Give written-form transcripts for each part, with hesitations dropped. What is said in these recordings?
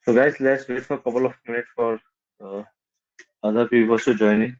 So guys, let's wait for a couple of minutes for uh, other people to join in.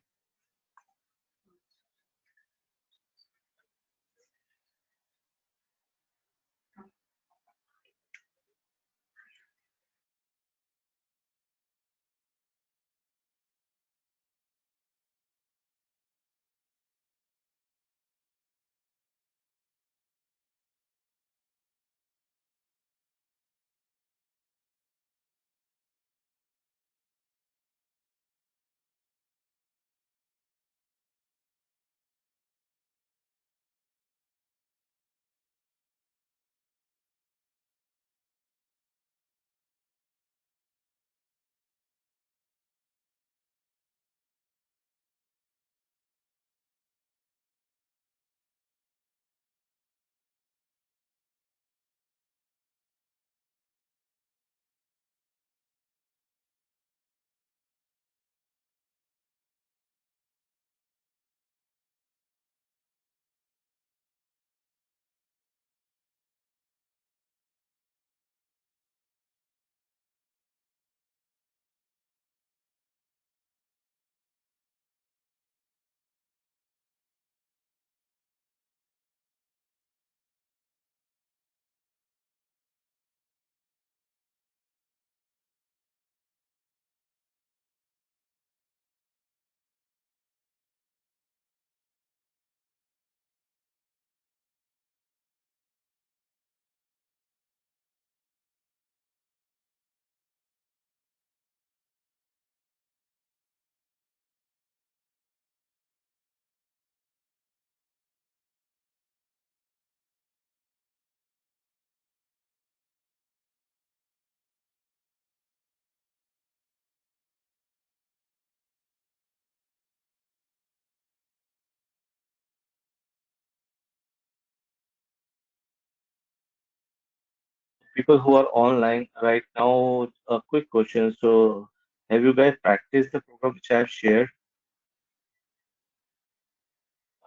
People who are online right now, a quick question. So, have you guys practiced the program which I have shared?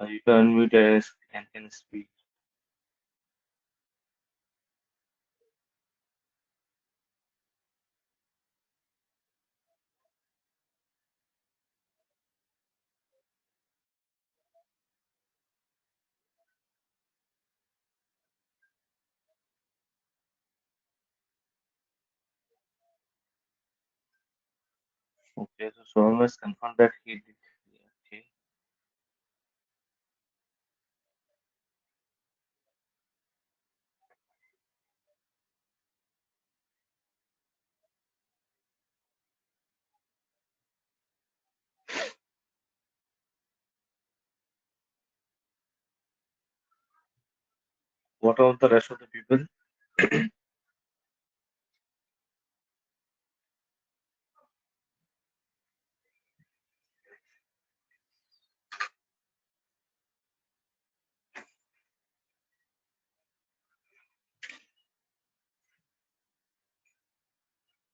You can unmute and can speak. Okay, so Soham has confirmed that he did. Okay, what about the rest of the people?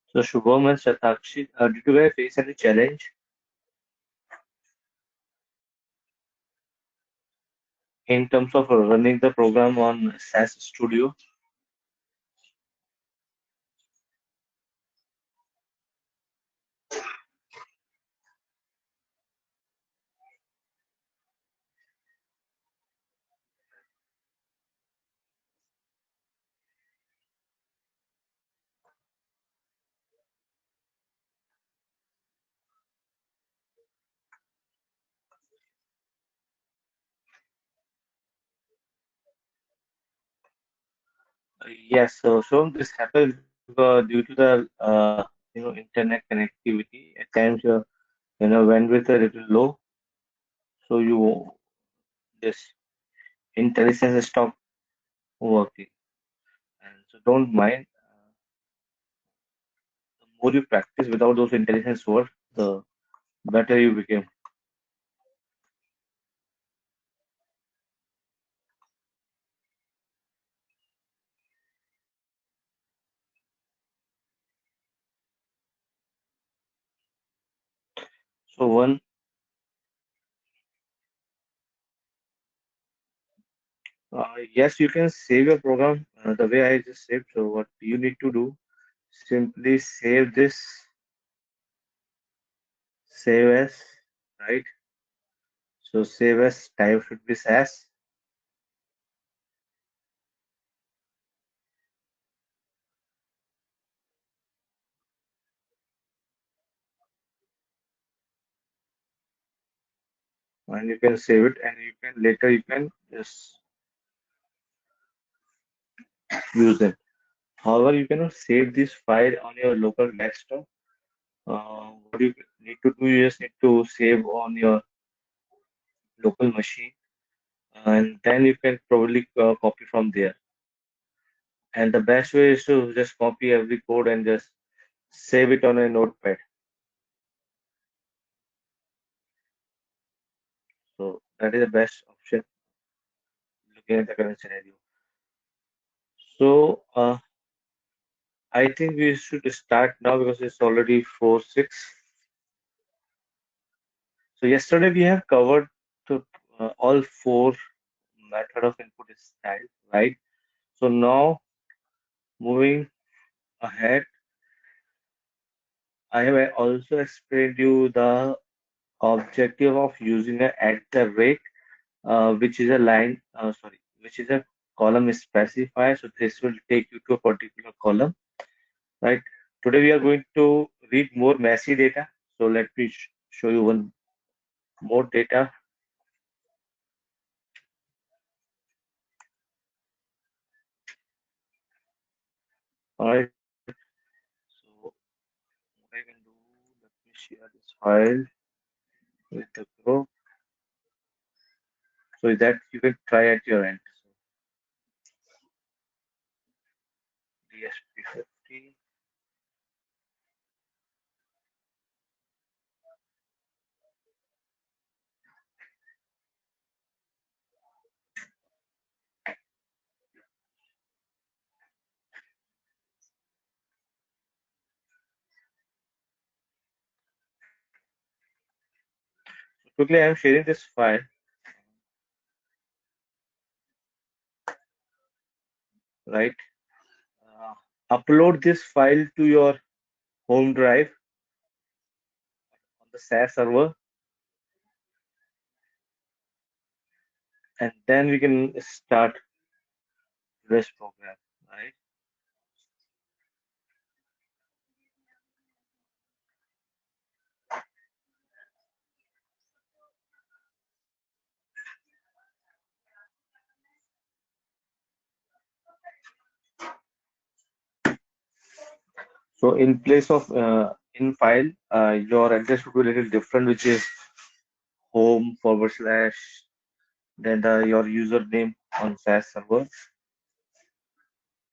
So, Shubham and Shatakshi, did you guys face any challenge in terms of running the program on SAS Studio? Yes, so this happens due to the internet connectivity. At times, your bandwidth is a little low, so you this intelligence stop working. And so don't mind. The more you practice without those intelligence words, the better you become. So one, yes, you can save your program the way I just saved. So what you need to do, simply save this, save as, right? So save as type should be SAS, and you can save it, and you can later you can just use it. However, you cannot save this file on your local desktop. What you need to do, you just need to save on your local machine, and then you can probably copy from there. And the best way is to just copy every code and just save it on a notepad. So that is the best option looking at the current scenario. So I think we should start now because it's already 4:06. So yesterday we have covered all four method of input style, right? So now moving ahead, I have also explained you the objective of using a at the rate, which is a line, which is a column specifier. So this will take you to a particular column, right? Today we are going to read more messy data. So let me show you one more data. All right. So what I can do, let me share this file with the group so that you can try at your end. So DSP-50. Quickly, I am sharing this file, right? Upload this file to your home drive on the SAS server, and then we can start this program, right? So in place of in file, your address would be a little different, which is home forward slash then your username on SAS server,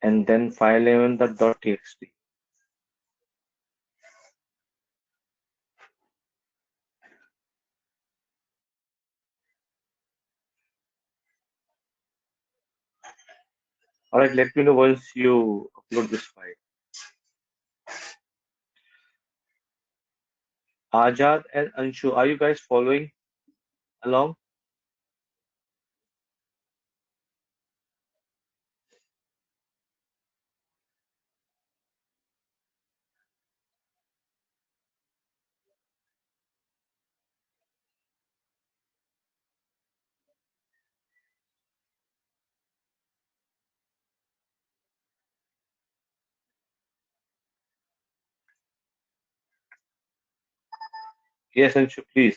and then file name the .txt. All right, let me know once you upload this file. Ajad and Anshu, are you guys following along? Yes, Anshu, please.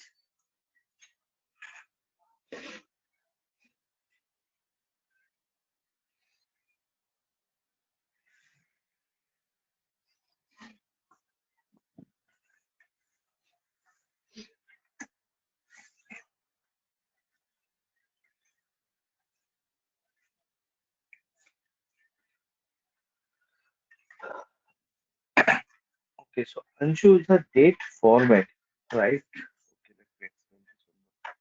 Okay, so Anshu is a date format, right? Okay, let me explain this one more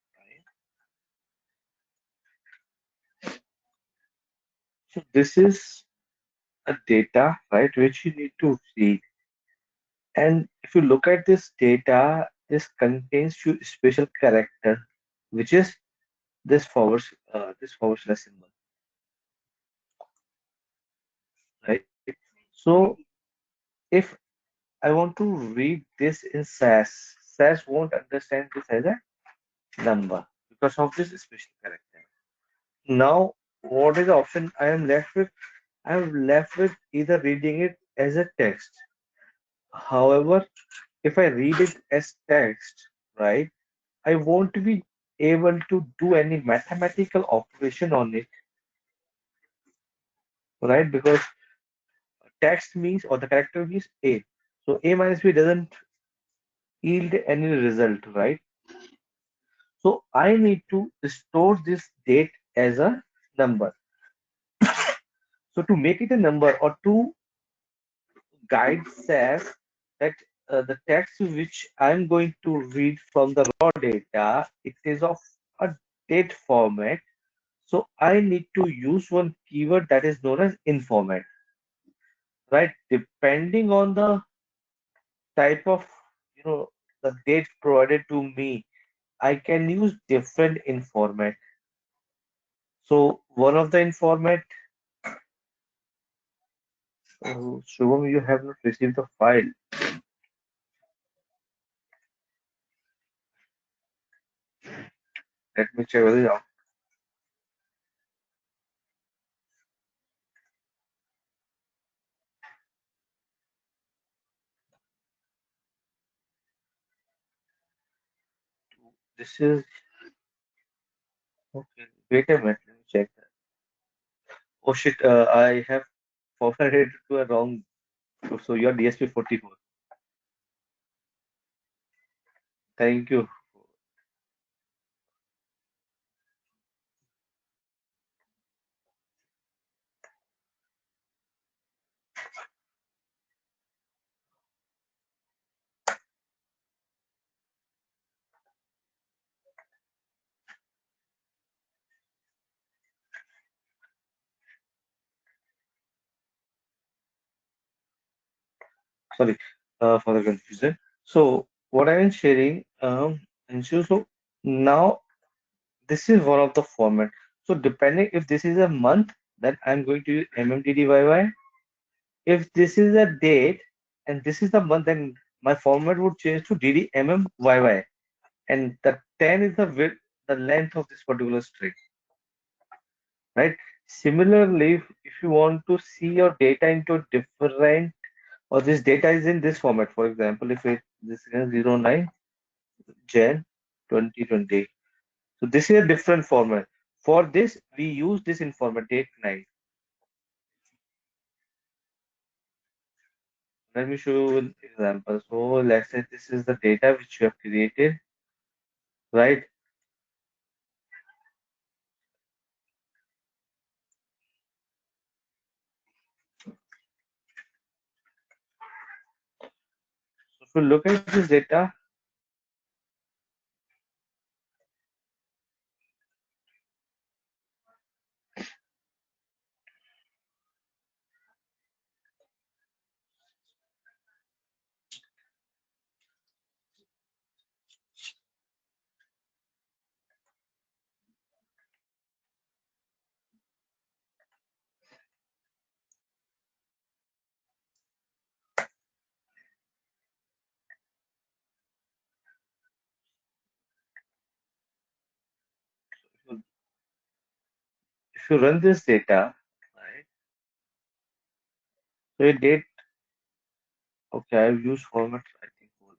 time. So this is a data, right, which you need to read. And if you look at this data, this contains few special character, which is this forward slash symbol, right? So If I want to read this in SAS, SAS won't understand this as a number because of this special character. Now, what is the option I am left with? I am left with either reading it as a text. However, if I read it as text, right, I won't be able to do any mathematical operation on it, right? Because text means or the character means A. So A minus B doesn't yield any result, right? So I need to store this date as a number. So to make it a number or to guide says that the text which I'm going to read from the raw data, it is of a date format. So I need to use one keyword that is known as in format, right? Depending on the type of, you know, the date provided to me, I can use different in format. So one of the in format, Shubham, you have not received the file. Let me check whether this is okay. Wait a minute, let me check that. Oh shit, I have forwarded it to a wrong. So you're DSP-44. Thank you. Sorry for the confusion. So what I am sharing, and so now this is one of the format. So depending if this is a month, then I'm going to use MMDDYY. If this is a date and this is the month, then my format would change to DDMMYY. And the 10 is the width, the length of this particular string, right? Similarly, if you want to see your data into different, or this data is in this format, for example, if it this is 09 Jan 2020. So this is a different format. For this, we use this in format date 9. Let me show you an example. So let's say this is the data which you have created, right? So if you look at this data, if you run this data, right? So a date, okay, I've used format, I think, over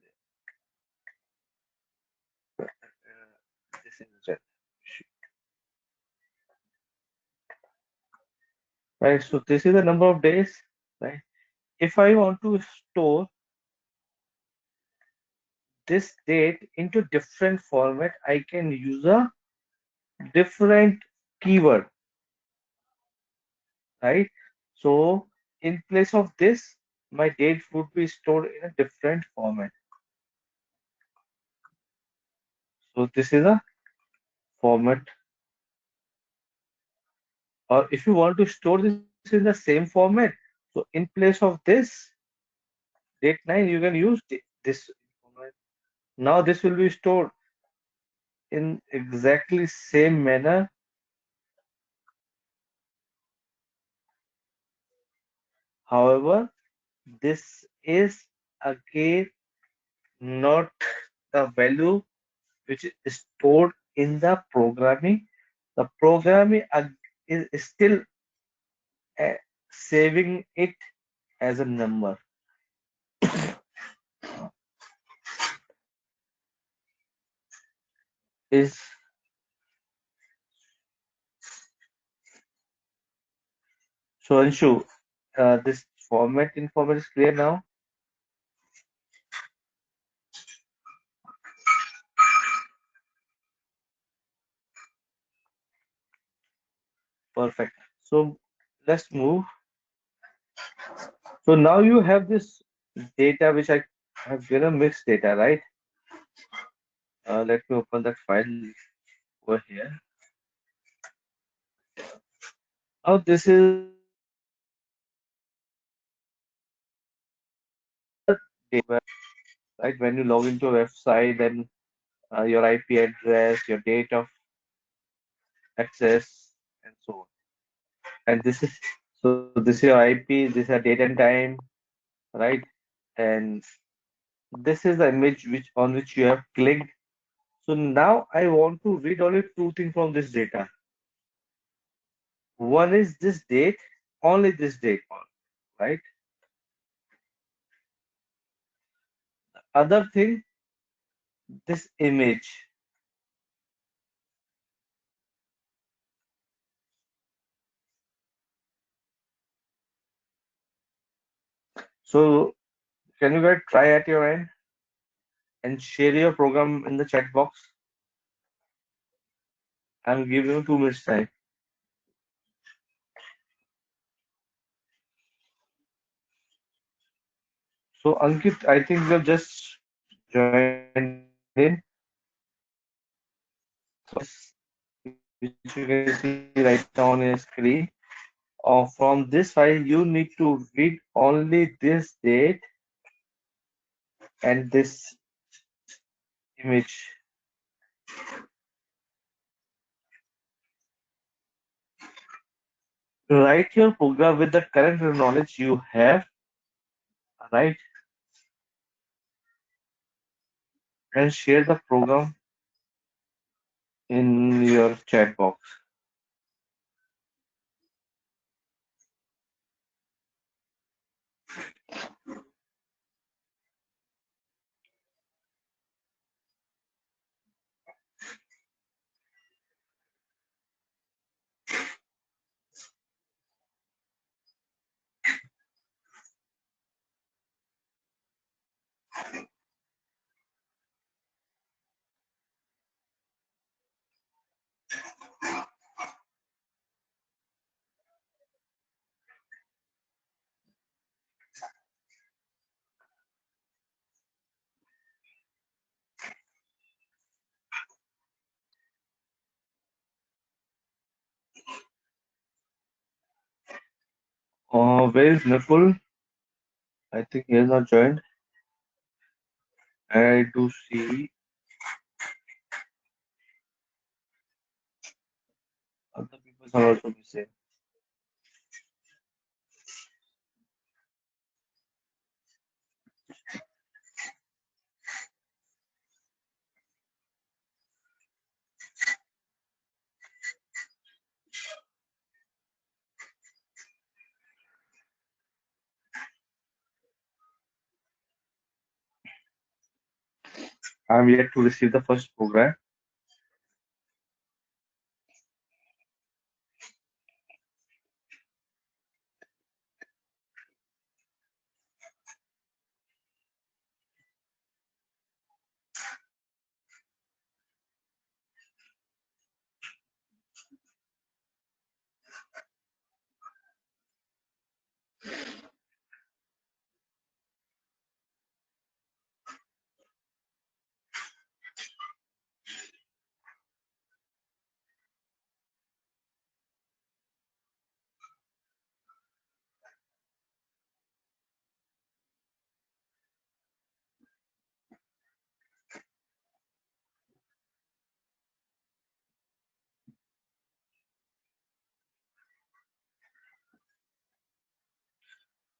there. This is it. Right. So this is the number of days, right? If I want to store this date into different format, I can use a different keyword, right? So in place of this, my date would be stored in a different format. So this is a format. Or if you want to store this in the same format, so in place of this date 9, you can use this format. Now this will be stored in exactly same manner. However, this is again not the value which is stored in the programming. The programming is still uh, saving it as a number. Is so Anshu, this format is clear now. Perfect. So let's move. So now you have this data which I have given mixed data, right? Let me open that file over here. Now this is data, right? When you log into a website, then your IP address, your date of access, and so on. And this is so this is your IP, this is a date and time, right? And this is the image which on which you have clicked. So now I want to read only two things from this data. One is this date, only this date, right? Other thing, this image. So can you guys try at your end and share your program in the chat box? I'm giving you 2 minutes time. So Ankit, I think you have just joined in. Which you can see right now on your screen. From this file, you need to read only this date and this image. Write your program with the current knowledge you have, right? And share the program in your chat box. Where is Nipul? I think he has not joined. I do see other people are also missing. I'm yet to receive the first program.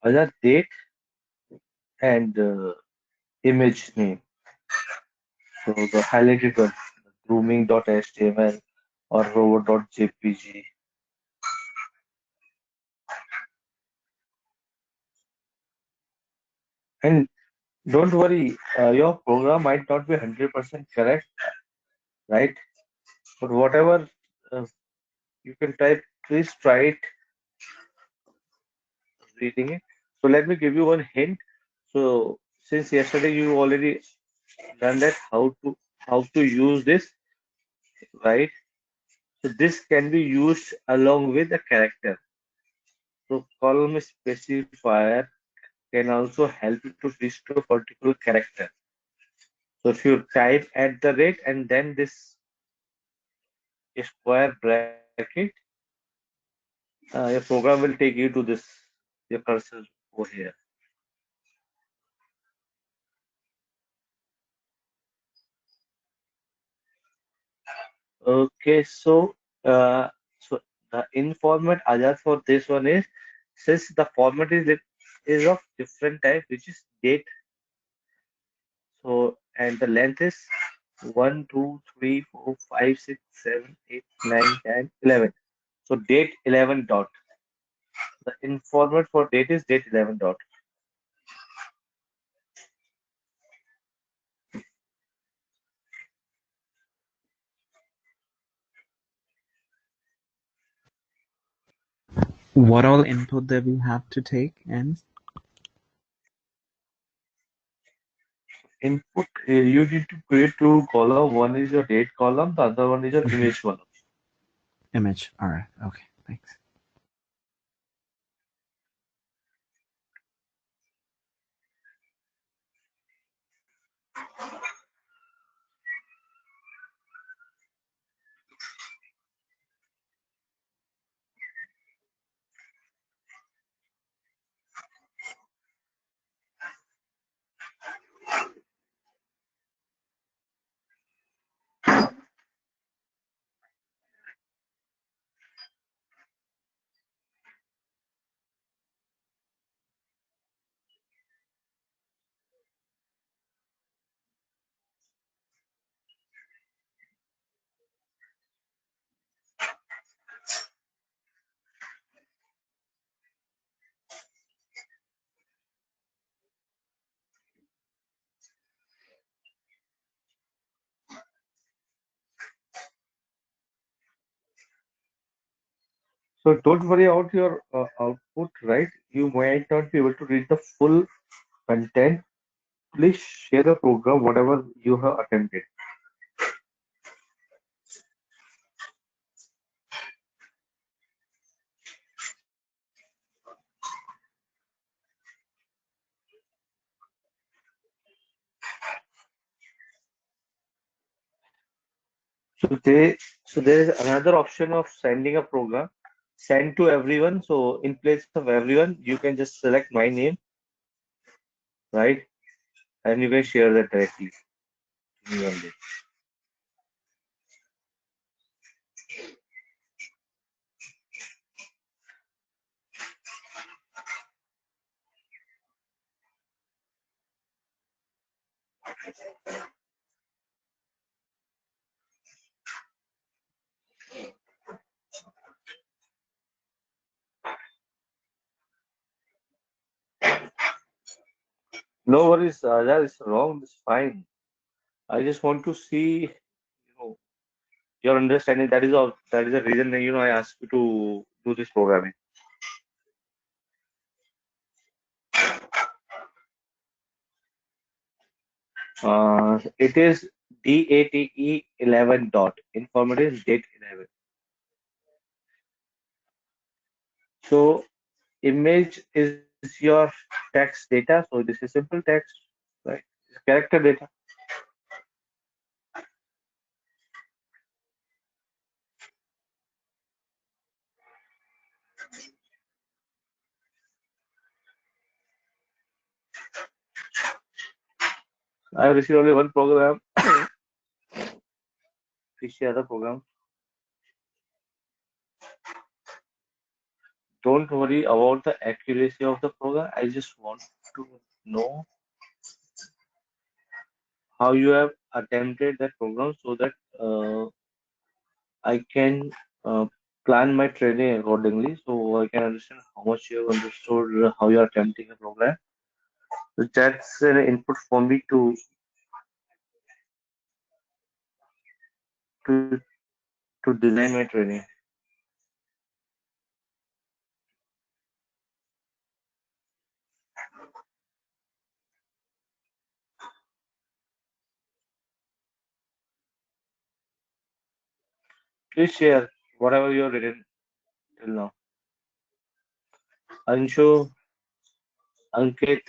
Other date. and image name. So the highlighted one, grooming.html or robot.jpg. And don't worry, your program might not be 100% correct, right? But whatever uh, you can type, please try it reading it. So let me give you one hint. So since yesterday you already done that, how to use this, right? So this can be used along with a character. So column specifier can also help you to restore particular character. So if you type at the rate and then this square bracket, your program will take you to this, your cursor over here. Okay, so the in format Ajad for this one is, since the format is of different type, which is date. So and the length is 1, 2, 3, 4, 5, 6, 7, 8, 9, 10, 11. So date 11 dot. The in format for date is date 11 dot. What all input that we have to take and Input, you need to create two column. One is your date column, the other one is your Mhm. image column. Image. All right. Okay. Thanks. So don't worry about your output, right? You might not be able to read the full content. Please share the program, whatever you have attempted. So there is another option of sending a program. Send to everyone. So in place of everyone, you can just select my name, right? And you can share that directly to me only. No worries, that is wrong. It's fine. I just want to see, your understanding. That is all. That is the reason I asked you to do this programming. It is DATE 11 dot. Informative is date 11. So image is your text data. So this is simple text, right? It's character data. I have received only one program. Please share the program. Don't worry about the accuracy of the program. I just want to know how you have attempted that program so that I can uh, plan my training accordingly. So I can understand how much you have understood, how you are attempting a program. So that's an input for me to to design my training. Please share whatever you have written till now. Anshu, Ankit,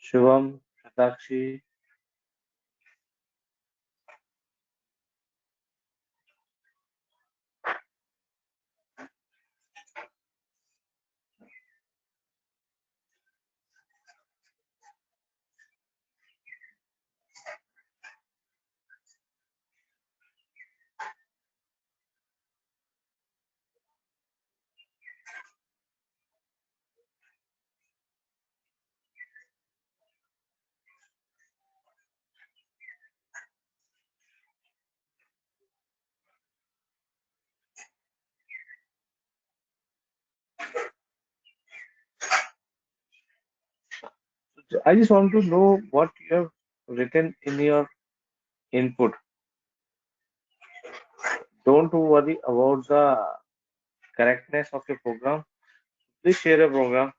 Shivam, Satakshi. So I just want to know what you have written in your input. Don't worry about the correctness of your program. Please share a program.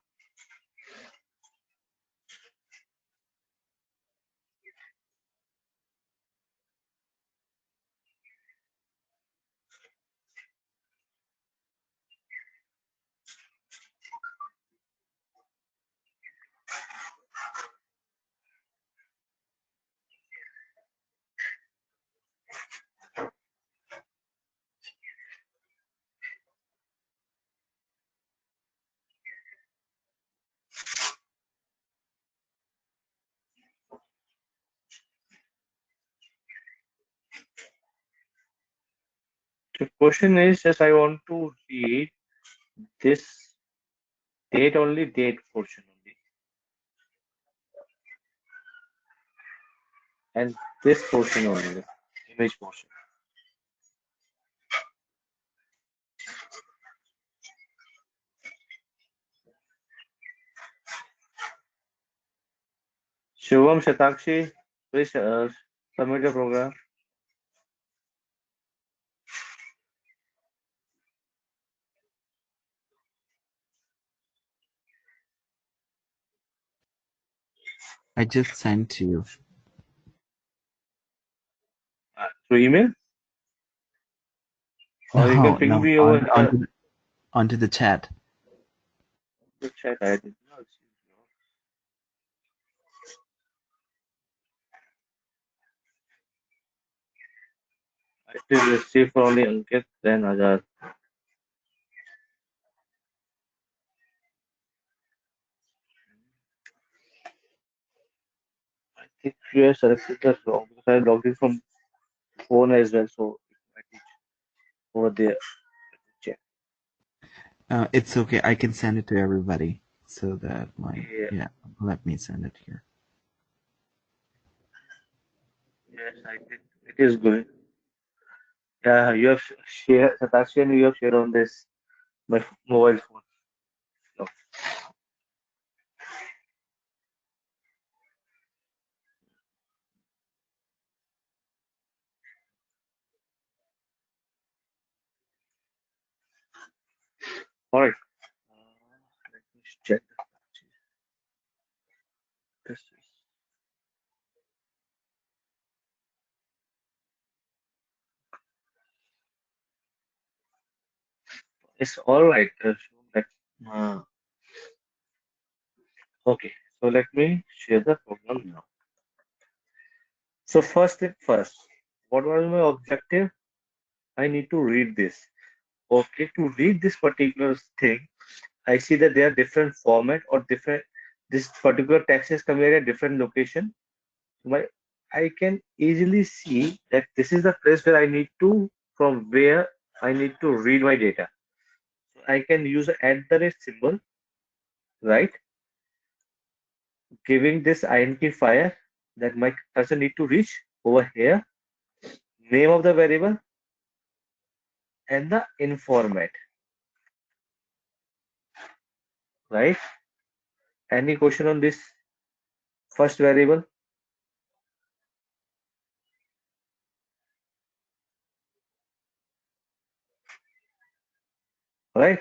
The question is just I want to read this date only, date portion only, and this portion only, the image portion. Shivam, Shatakshi, please submit your program. I just sent to you. Through email, or you can No, ping no, me over here. onto the chat. The chat. I did not see. I still receive for only Ankit, then Azad. I think you have selected the wrong because I logged in from phone as well, so it might be over there. Check. It's okay. I can send it to everybody so that Yeah, yeah, let me send it here. yes, I think it is going. Yeah, you have shared, Satakshi, and you have shared on this my mobile phone. No. All right. Let me check this. It's all right. Uh, okay, so let me share the program now. So first thing first, what was my objective? I need to read this. Okay, to read this particular thing, I see that there are different format or different. This particular text is coming at a different location. My I can easily see that this is the place where I need to from where I need to read my data. So I can use the @ symbol, right? giving this identifier that my cursor need to reach over here, name of the variable, and the informant, right? Any question on this first variable? Right?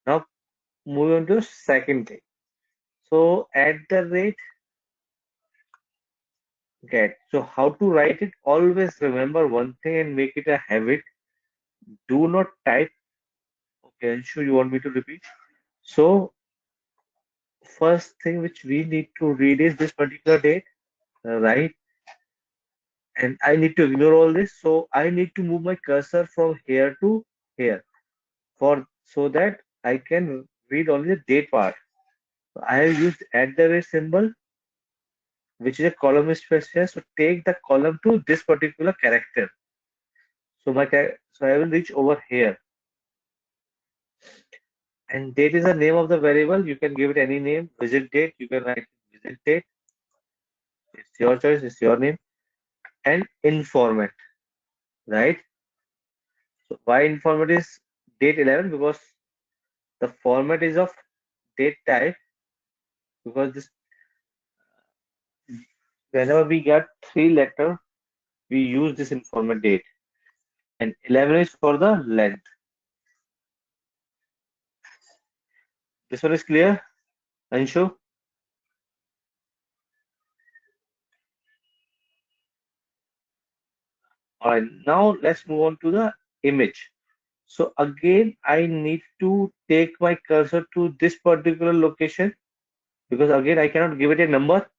Now move on to second thing. So at the rate get. So how to write it? Always remember one thing and make it a habit. Do not type. Okay, Anshu, you want me to repeat? So first thing which we need to read is this particular date, right? And I need to ignore all this. So I need to move my cursor from here to here for so that I can read only the date part. So I have used at the rate symbol, which is a column special. So take the column to this particular character. So I will reach over here. And date is the name of the variable. You can give it any name. Visit date. You can write visit date. It's your choice. It's your name. And informant, right? So why informant is date 11? Because the format is of date type. Because this whenever we get three letter, we use this informant date. And 11 is for the length. This one is clear, Anshu? All right. Now let's move on to the image. So again, I need to take my cursor to this particular location because again, I cannot give it a number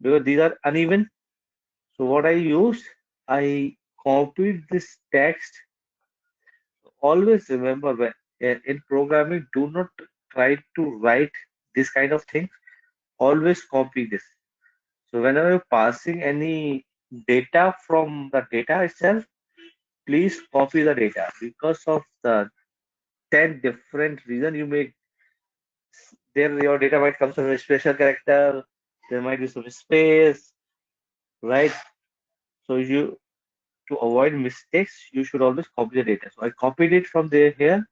because these are uneven. So what I use, I copied this text. Always remember when in programming, do not try to write this kind of things. Always copy this. So whenever you're passing any data from the data itself, please copy the data because of the 10 different reason you may there your data might come from a special character, there might be some space, right? So you to avoid mistakes, you should always copy the data. So I copied it from there here,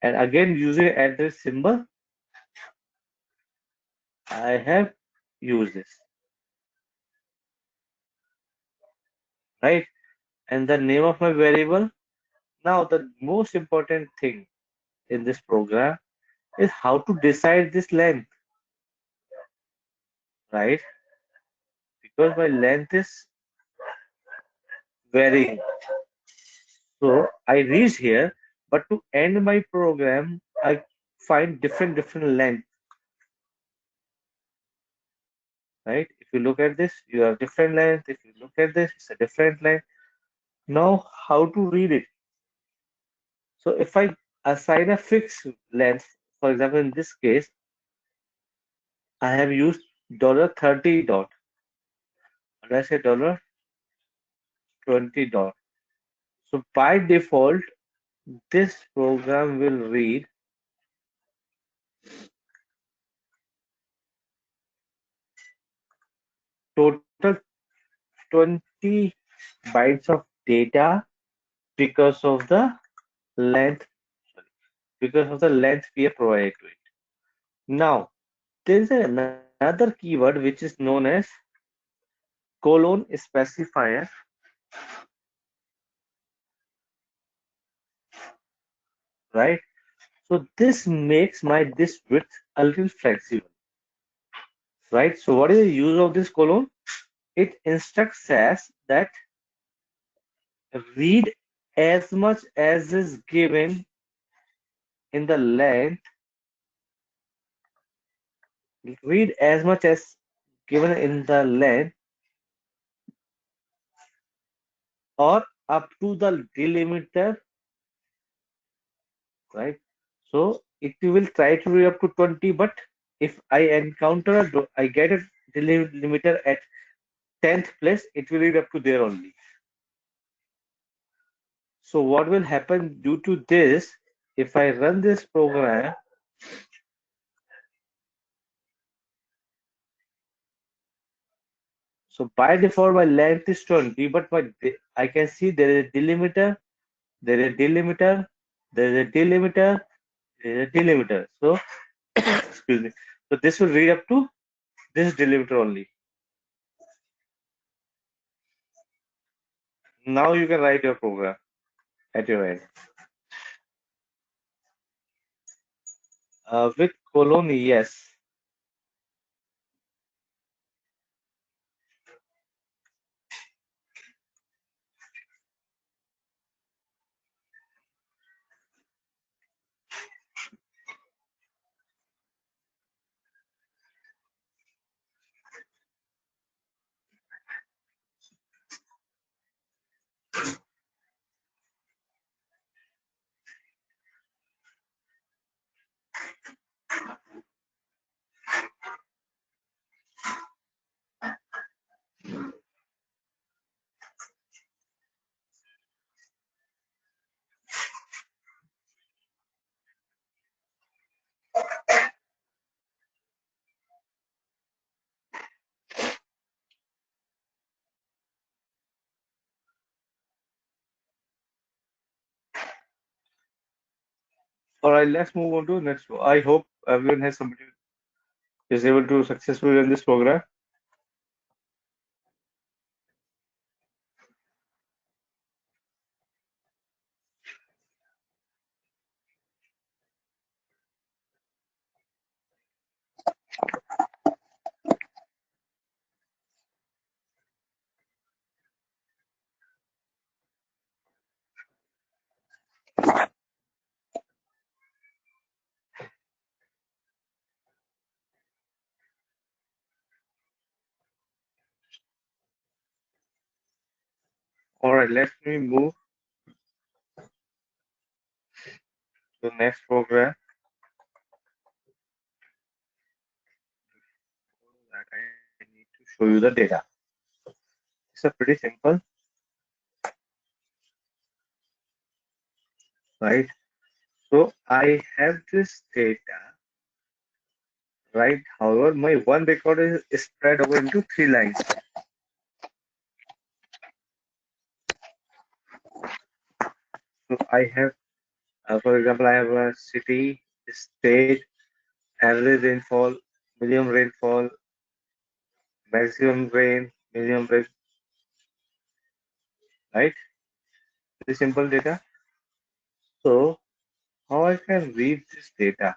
and again using address symbol, I have used this, right? And the name of my variable. Now the most important thing in this program is how to decide this length, right? Because my length is varying. So I reach here, but to end my program, I find different length, right? If you look at this, you have different length. If you look at this, it's a different length. Now, how to read it? So if I assign a fixed length, for example, in this case, I have used $30 dot. And I say $20 dot. So by default, this program will read total 20 bytes of data because of the length we have provided to it. Now, there is another keyword which is known as colon specifier, right? So this makes my this width a little flexible, right? So what is the use of this colon? It instructs SAS that read as much as is given in the length, read as much as given in the length or up to the delimiter, right? So it will try to read up to 20, but if I encounter I get a delimiter at 10th place, it will read up to there only. So what will happen due to this, if I run this program, So by default, my length is 20, but I can see there is a delimiter, there is a delimiter, there is a delimiter, there is a delimiter. So, excuse me. So this will read up to this delimiter only. Now you can write your program at your end. With colon, yes. All right, let's move on to next. I hope everyone has submitted is able to successfully run this program. All right, let me move to the next program that I need to show you the data. It's a pretty simple, right? So I have this data, right? However, my one record is spread over into three lines. So I have, for example, I have a city, state, average rainfall, medium rainfall, maximum rain, minimum rain, right? Very simple data. So how I can read this data?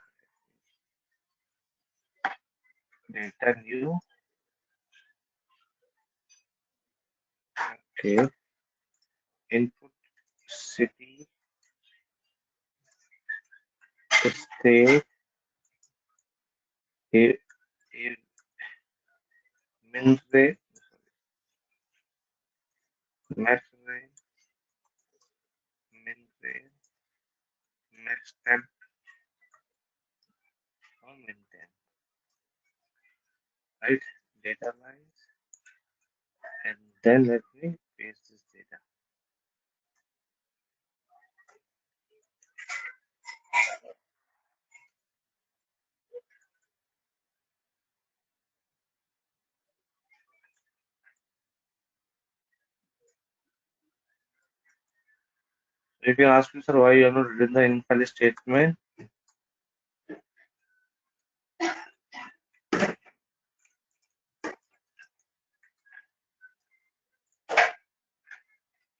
Data new, okay, input city, state, a, a min rain, max rain, min rain, max temp, or min temp, right? Data lines, and then let me paste this data. You can ask me, sir, why you have not written the invalid statement?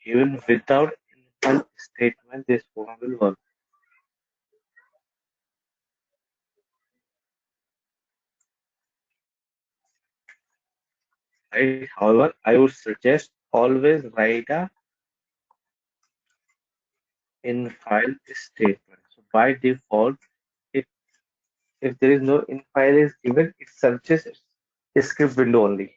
Even without invalid statement, this program will work, right? However, I would suggest always write a in file statement. So by default, if if there is no in file is given, it searches a script window only.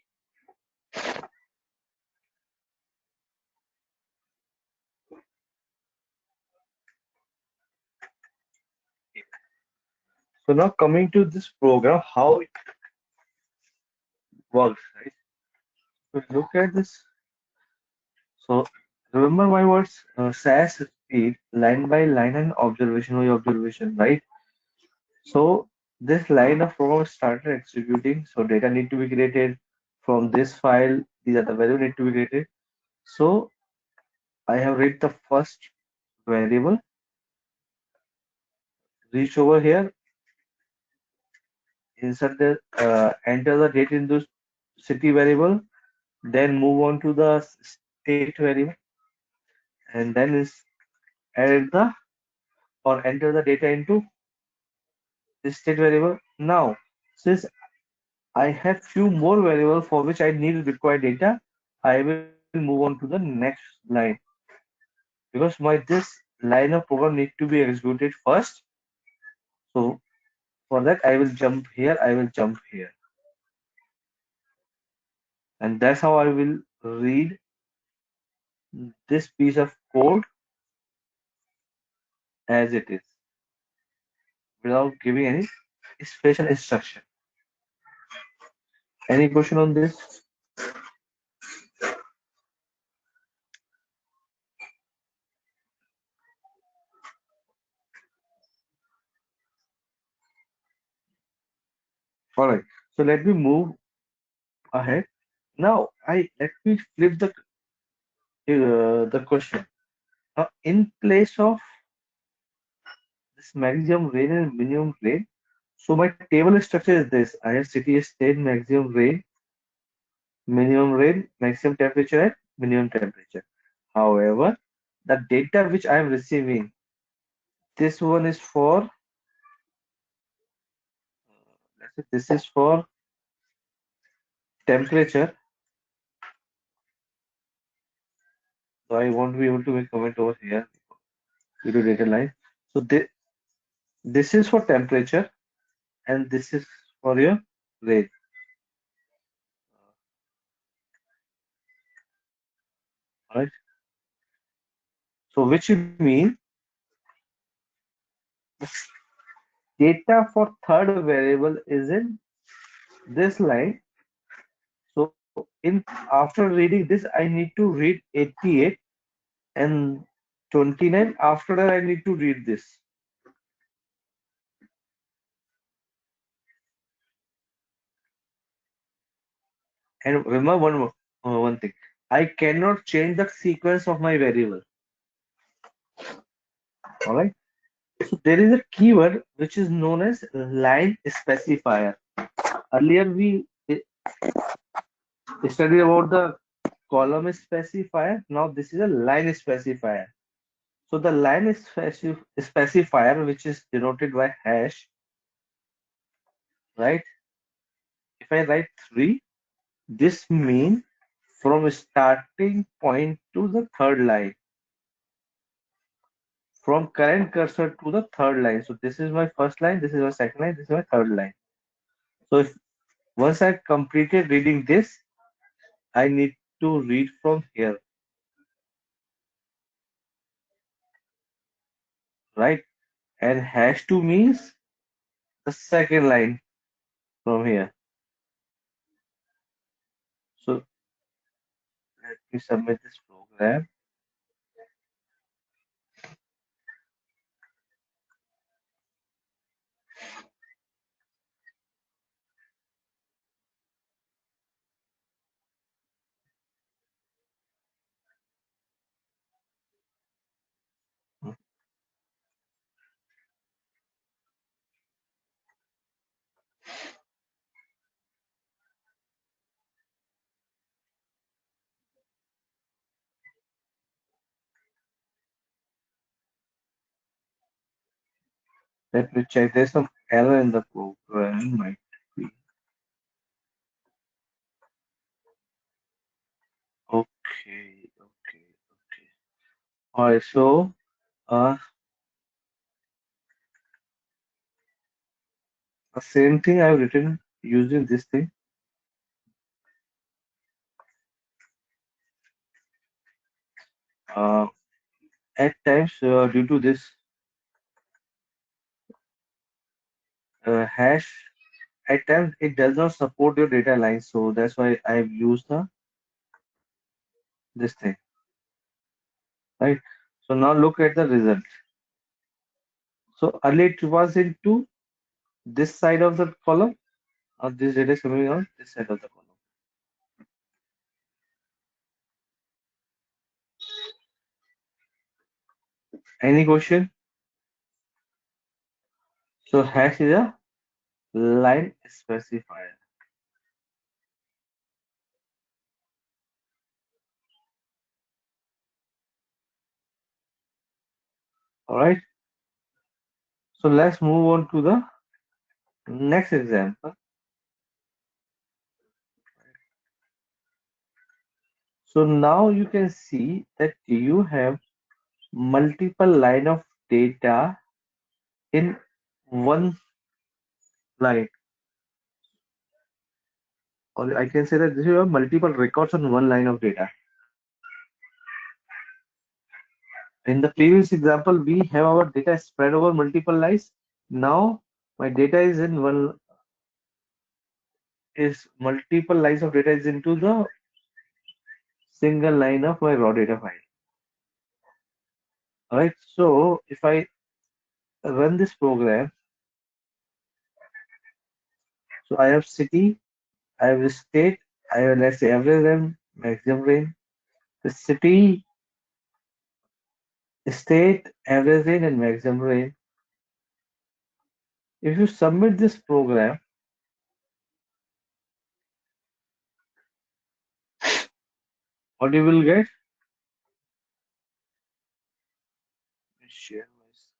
So now coming to this program, how it works, right? So look at this. So remember my words, SAS read line by line and observation by observation, right? So this line of program started executing. So data need to be created from this file. These are the variable need to be created. So I have read the first variable, reach over here, insert the enter the date into city variable, then move on to the state variable, and then is add the or enter the data into the state variable. Now, since I have few more variables for which I need required data, I will move on to the next line because my this line of program need to be executed first. So for that, I will jump here, I will jump here, and that's how I will read this piece of code as it is without giving any special instruction. Any question on this? All right. So let me move ahead. Now I let me flip the question. In place of this maximum rain and minimum rain, so my table structure is this. I have city, state, minimum rain, maximum temperature, and minimum temperature. However, the data which I am receiving, this one is for, let's say this is for temperature. So I won't be able to make comment over here due to data line. So this is for temperature and this is for your rain. All right. So which mean data for third variable is in this line. So in after reading this, I need to read 88 and 29. After that, I need to read this. And remember one thing. I cannot change the sequence of my variable. All right. So there is a keyword which is known as line specifier. Earlier we studied about the column specifier. Now this is a line specifier. So the line specifier, which is denoted by hash, right? If I write 3, this means from starting point to the third line, from current cursor to the third line. So this is my first line, this is my second line, this is my third line. So if once I completed reading this, I need to read from here, right? And hash 2 means the second line from here. So let me submit this program. Let me check. There's some error in the program. Might be. Okay, okay, okay. All right. So, uh, the same thing I've written using this thing. Uh, at times, due to this hash, at times it does not support your data line. So that's why I've used this thing, right? So now look at the result. So earlier it was into this side of the column, or this data is coming on this side of the column. Any question? So hash is a line specifier. All right. So let's move on to the next example. So now you can see that you have multiple line of data in one line, or I can say that this you have multiple records on one line of data. In the previous example, we have our data spread over multiple lines. Now my data is in one is multiple lines of data is into the single line of my raw data file. All right. So if I run this program, so I have city, I have state, I have let's say average rain, maximum rain. The city, state, average rain, and maximum rain. If you submit this program, what you will get? Share my screen.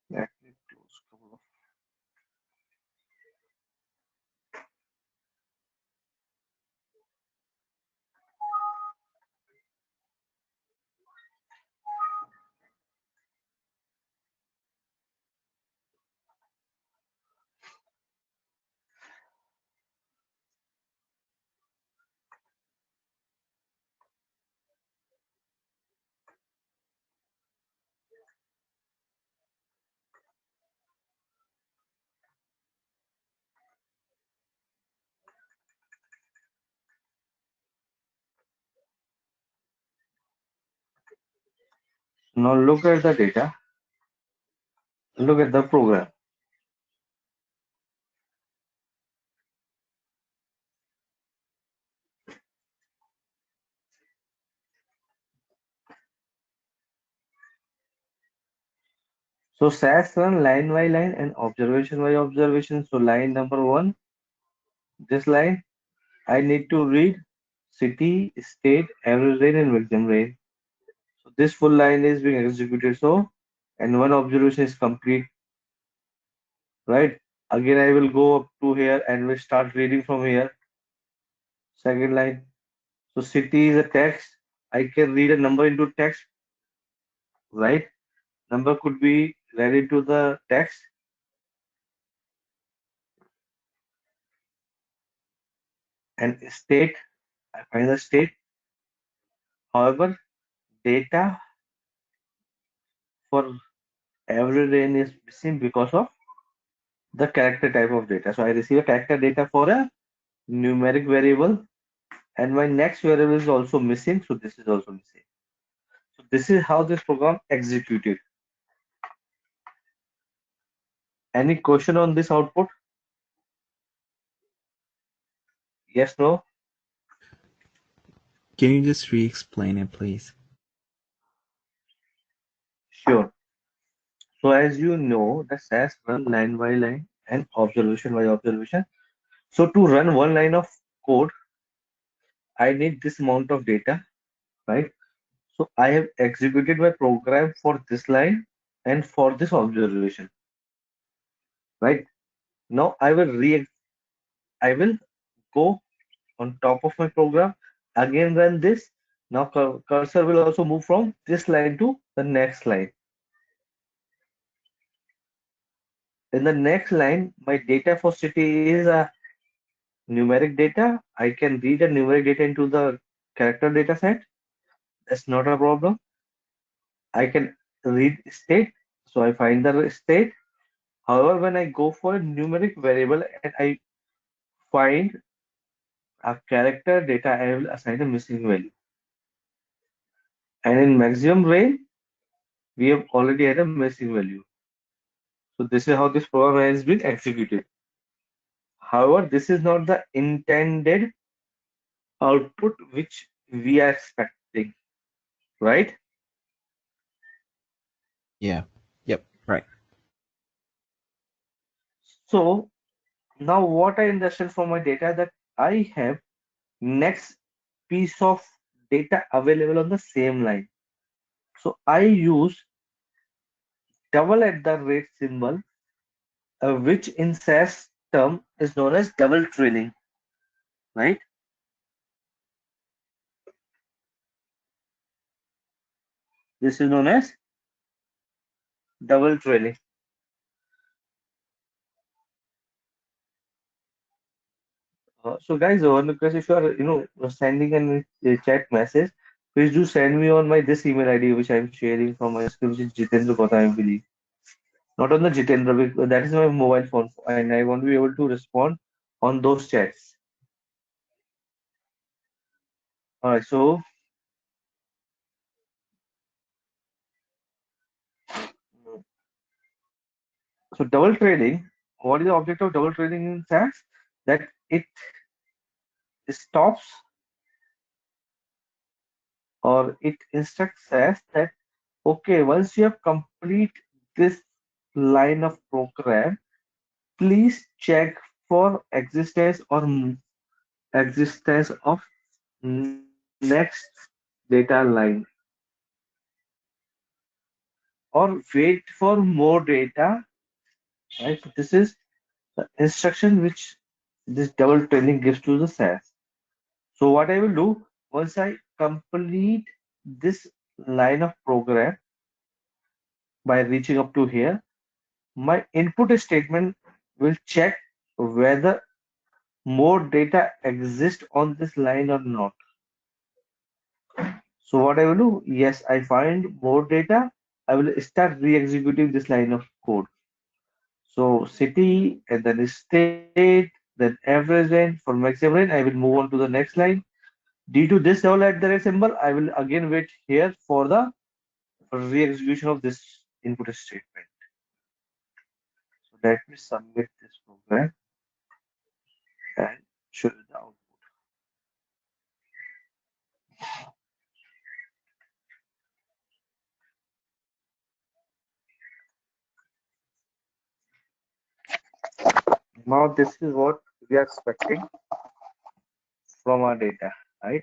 Let me close couple of. Now look at the data. Look at the program. So SAS run line by line and observation by observation. So line number one, this line, I need to read city, state, average rain, and maximum rain. So this full line is being executed. So, and one observation is complete, right? Again, I will go up to here and will start reading from here. Second line. So city is a text. I can read a number into text, right? Number could be read into the text, and state, I find the state. However, data for every rain is missing because of the character type of data. So I receive a character data for a numeric variable, and my next variable is also missing. So this is also missing. So this is how this program executed. Any question on this output? Yes, no? Can you just re-explain it, please? Sure. So as you know, the SAS run line by line and observation by observation. So to run one line of code, I need this amount of data, right? So I have executed my program for this line and for this observation, right? Now I will go on top of my program, again run this. Now cursor will also move from this line to the next line. In the next line, my data for city is a numeric data. I can read the numeric data into the character data set. That's not a problem. I can read state. So I find the state. However, when I go for a numeric variable and I find a character data, I will assign a missing value. And in maximum range, we have already had a missing value. So this is how this program has been executed. However, this is not the intended output which we are expecting, right? Yeah. Yep. Right. So now what I understand from my data that I have next piece of data available on the same line. So I use double at the rate symbol, which in SAS term is known as double trailing, right? This is known as double trailing. So guys, one request, if you are sending a chat message, please do send me on my this email ID which I'm sharing from my screen, which is Jitendra Kota, I believe. Not on the Jitendra, because that is my mobile phone, and I want to be able to respond on those chats. All right, so double trading. What is the object of double trading in SAS? That it stops or it instructs SAS that okay, once you have complete this line of program, please check for existence of next data line or wait for more data. Right. So this is the instruction which this double training gives to the SAS. So what I will do once I complete this line of program by reaching up to here, my input statement will check whether more data exists on this line or not. So what I will do, yes, I find more data. I will start re-executing this line of code. So city and then state, then average range. For maximum range, I will move on to the next line. Due to this double at the rate symbol, I will again wait here for the re-execution of this input statement. So let me submit this program and show you the output. Now this is what we are expecting from our data, right?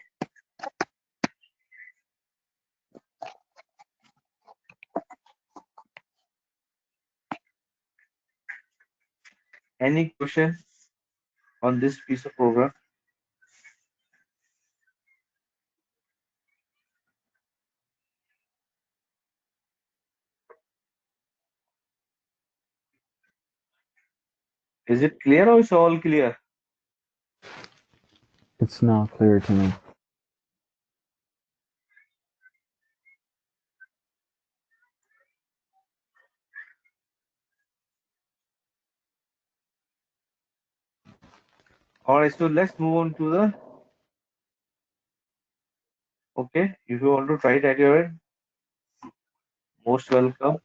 Any question on this piece of program? Is it clear or is all clear? It's not clear to me. All right, so let's move on to the okay. If you want to try it at your end, most welcome.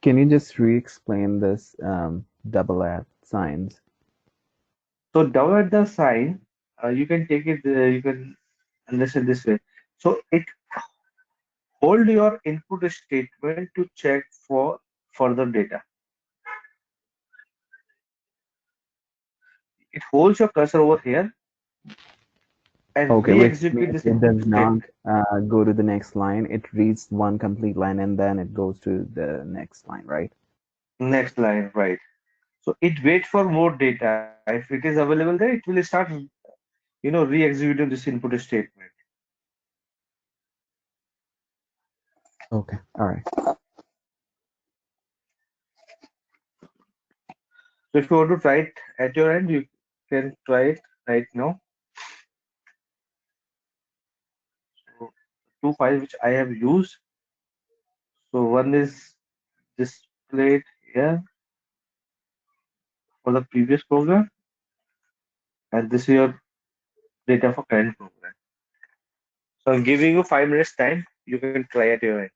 Can you just re-explain this double at signs? So down at the sign, you can take it. You can understand this way. So it hold your input statement to check for further data. It holds your cursor over here and Okay, which re-execute means this it input does not statement. go to the next line. It reads one complete line and then it goes to the next line, right? Next line, right? So it waits for more data. If it is available there, it will start, re-executing this input statement. Okay, all right. So if you want to try it at your end, you can try it right now. So two files which I have used. So one is displayed here for the previous program, and this is your data for current program. So I'm giving you 5 minutes time. You can try at your end.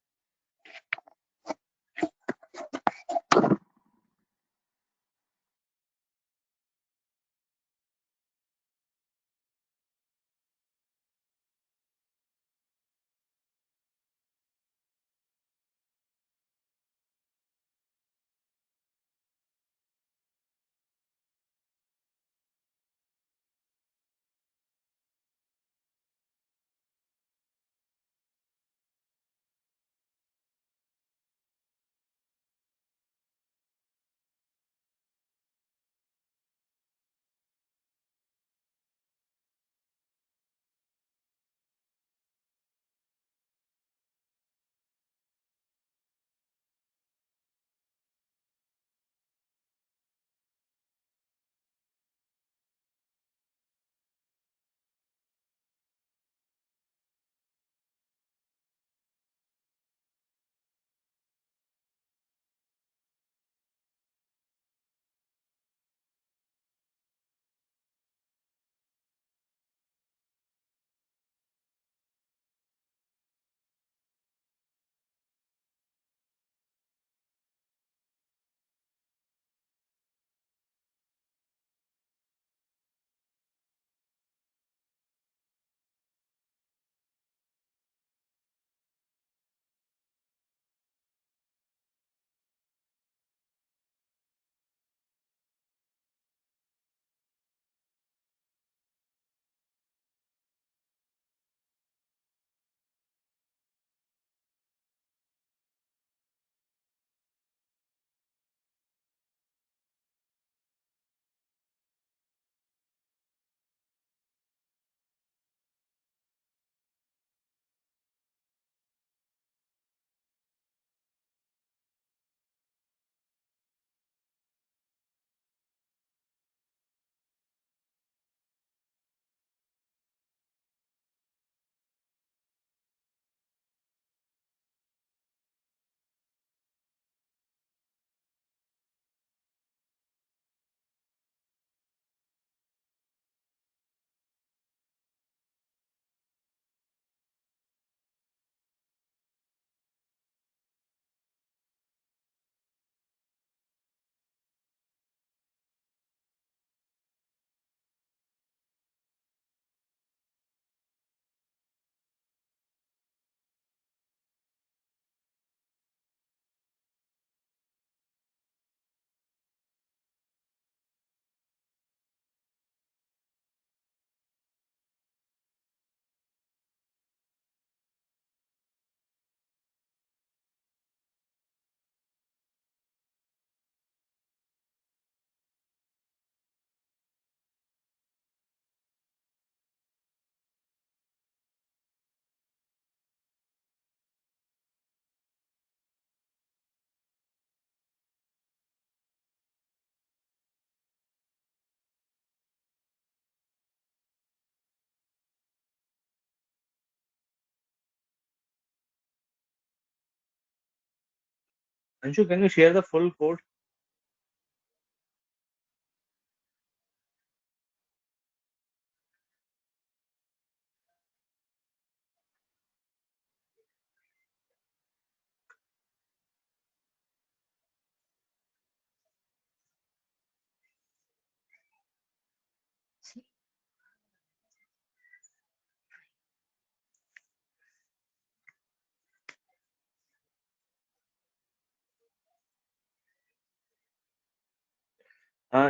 Anshu, can you share the full code?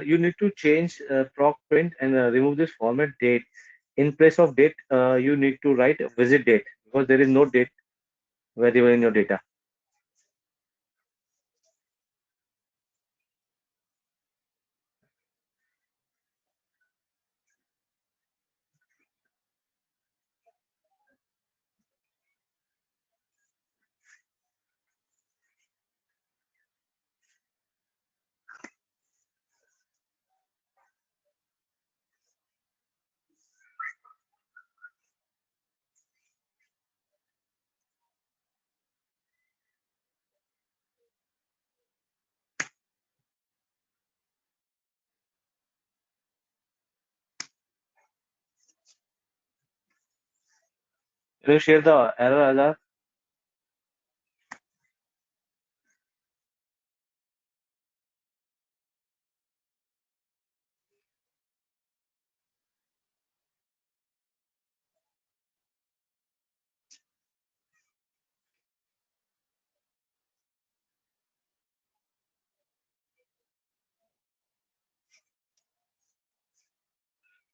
You need to change proc print and remove this format date. In place of date, you need to write visit date because there is no date variable in your data. Can you share the error alarm?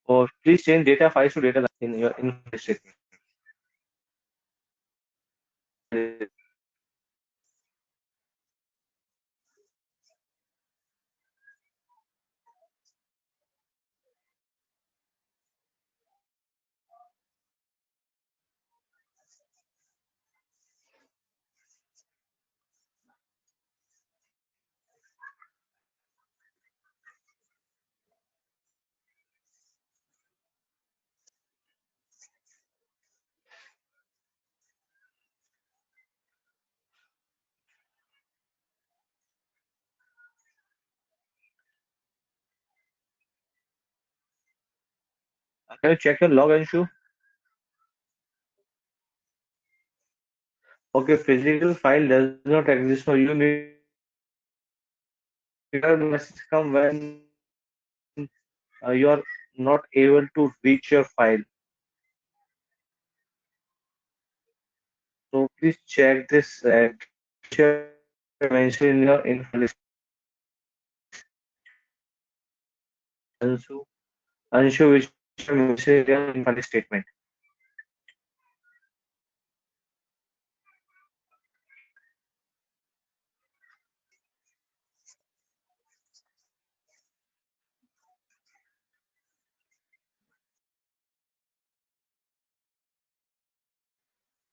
Or please change data files to data line in your invalid statement. Can you check your log, Anshu? Okay, physical file does not exist, so you need error message come when you are not able to reach your file. So please check this mentioned in your info list. Anshu, Anshu, which are mentioned in your info statement.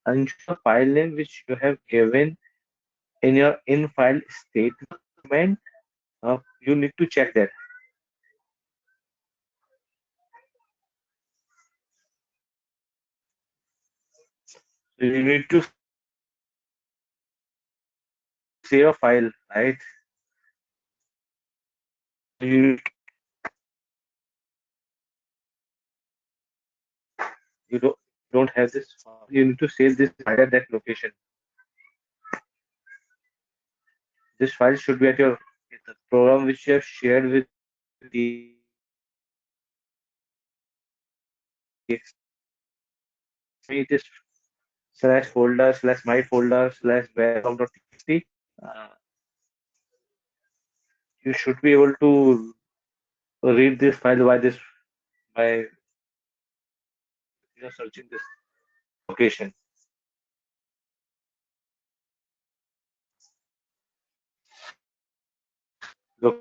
Anshu, the file name which you have given in your in file statement, you need to check that. So you need to save a file, right? You you don't have this file. You need to save this file at that location. This file should be at your the program which you have shared with the it is slash folder slash my folder slash where.txt. Uh, you should be able to read this file by this by searching this location. Look,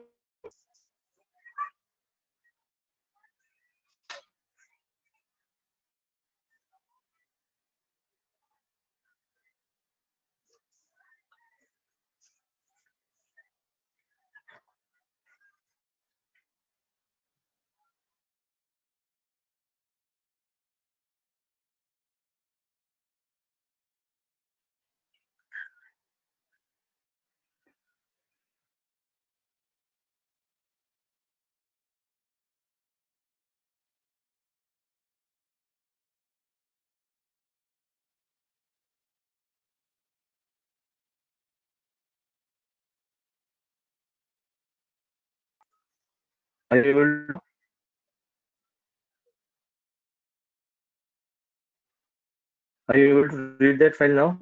Are you able to, are you able to read that file now?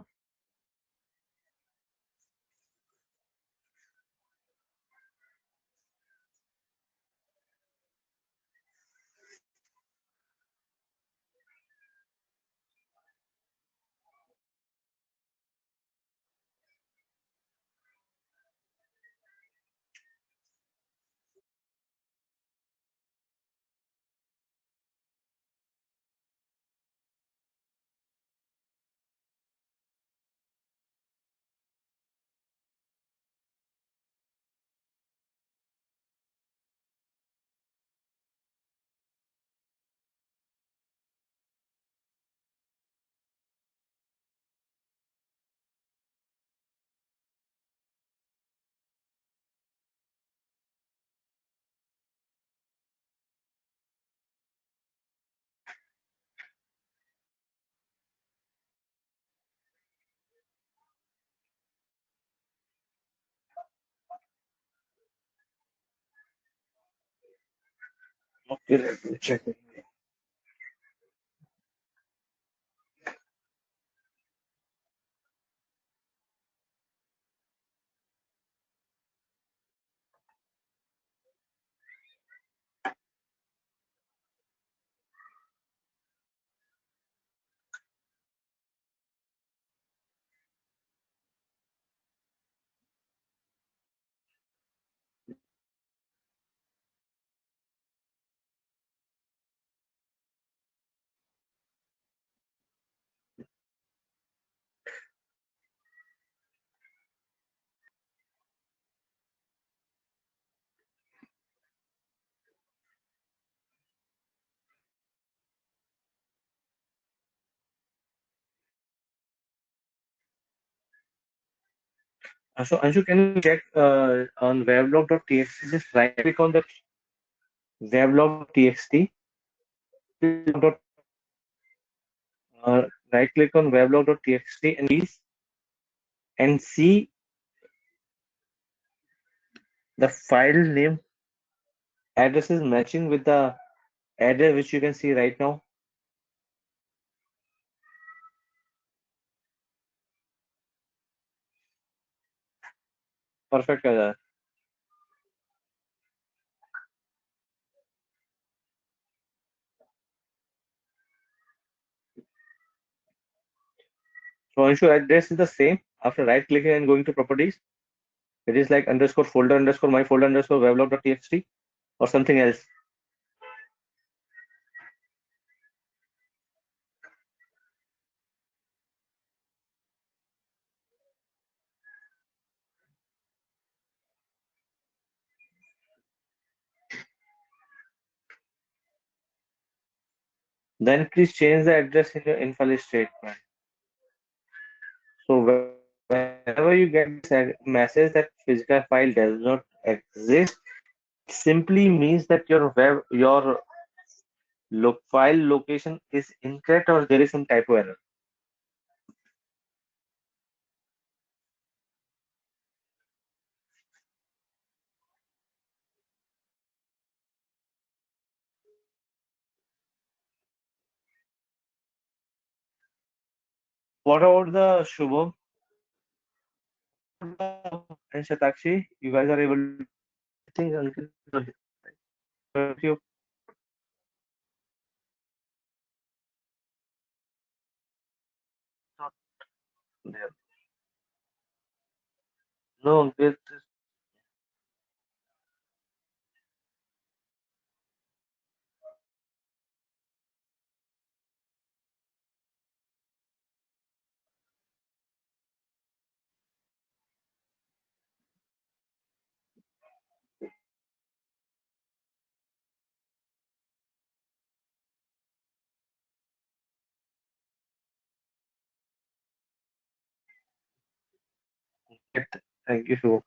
Okay, let me check it. So Anshu, can you check on weblog.txt? Just right click on the weblog.txt. Right click on weblog.txt and please and see the file name address is matching with the address which you can see right now. Perfect. So Anshu, address is the same. After right clicking and going to properties, it is like underscore folder underscore my folder underscore weblog.txt or something else. Then please change the address in your invalid statement. So whenever you get this message that physical file does not exist, it simply means that your file location is incorrect or there is some typo error. What about the Shubham and Shatakshi? You guys are able to I think Ankit you not there. No, Ankit is thank you, Shubham.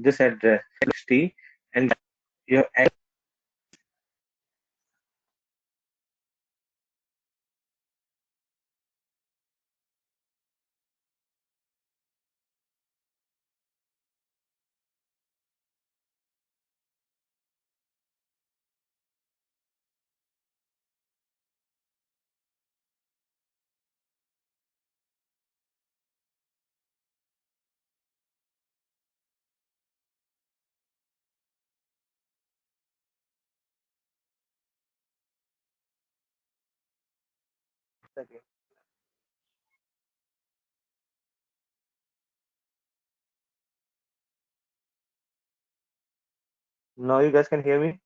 this address 60 and your now you guys can hear me?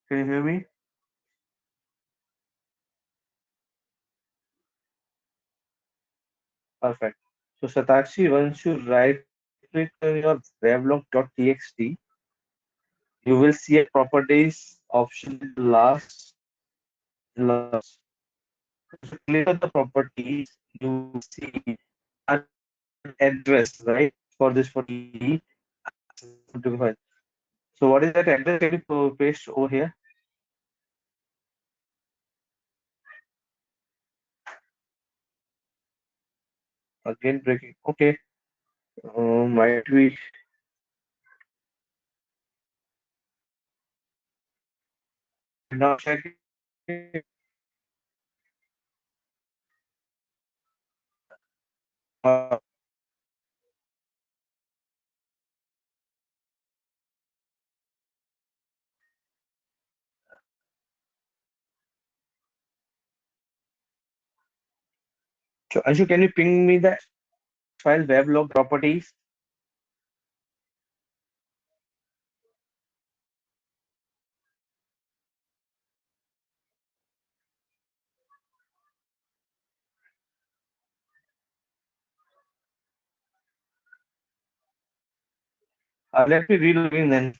Can you hear me? Perfect. So Satakshi, once you right click on your weblock.txt, you will see a properties option at the last. If you click on the properties, you will see an address, right? For this 40. So what is that address? Can you paste over here? Again breaking. Okay. Might we now check it? Uh, so Anshu, can you ping me the file weblog properties? Let me read again then.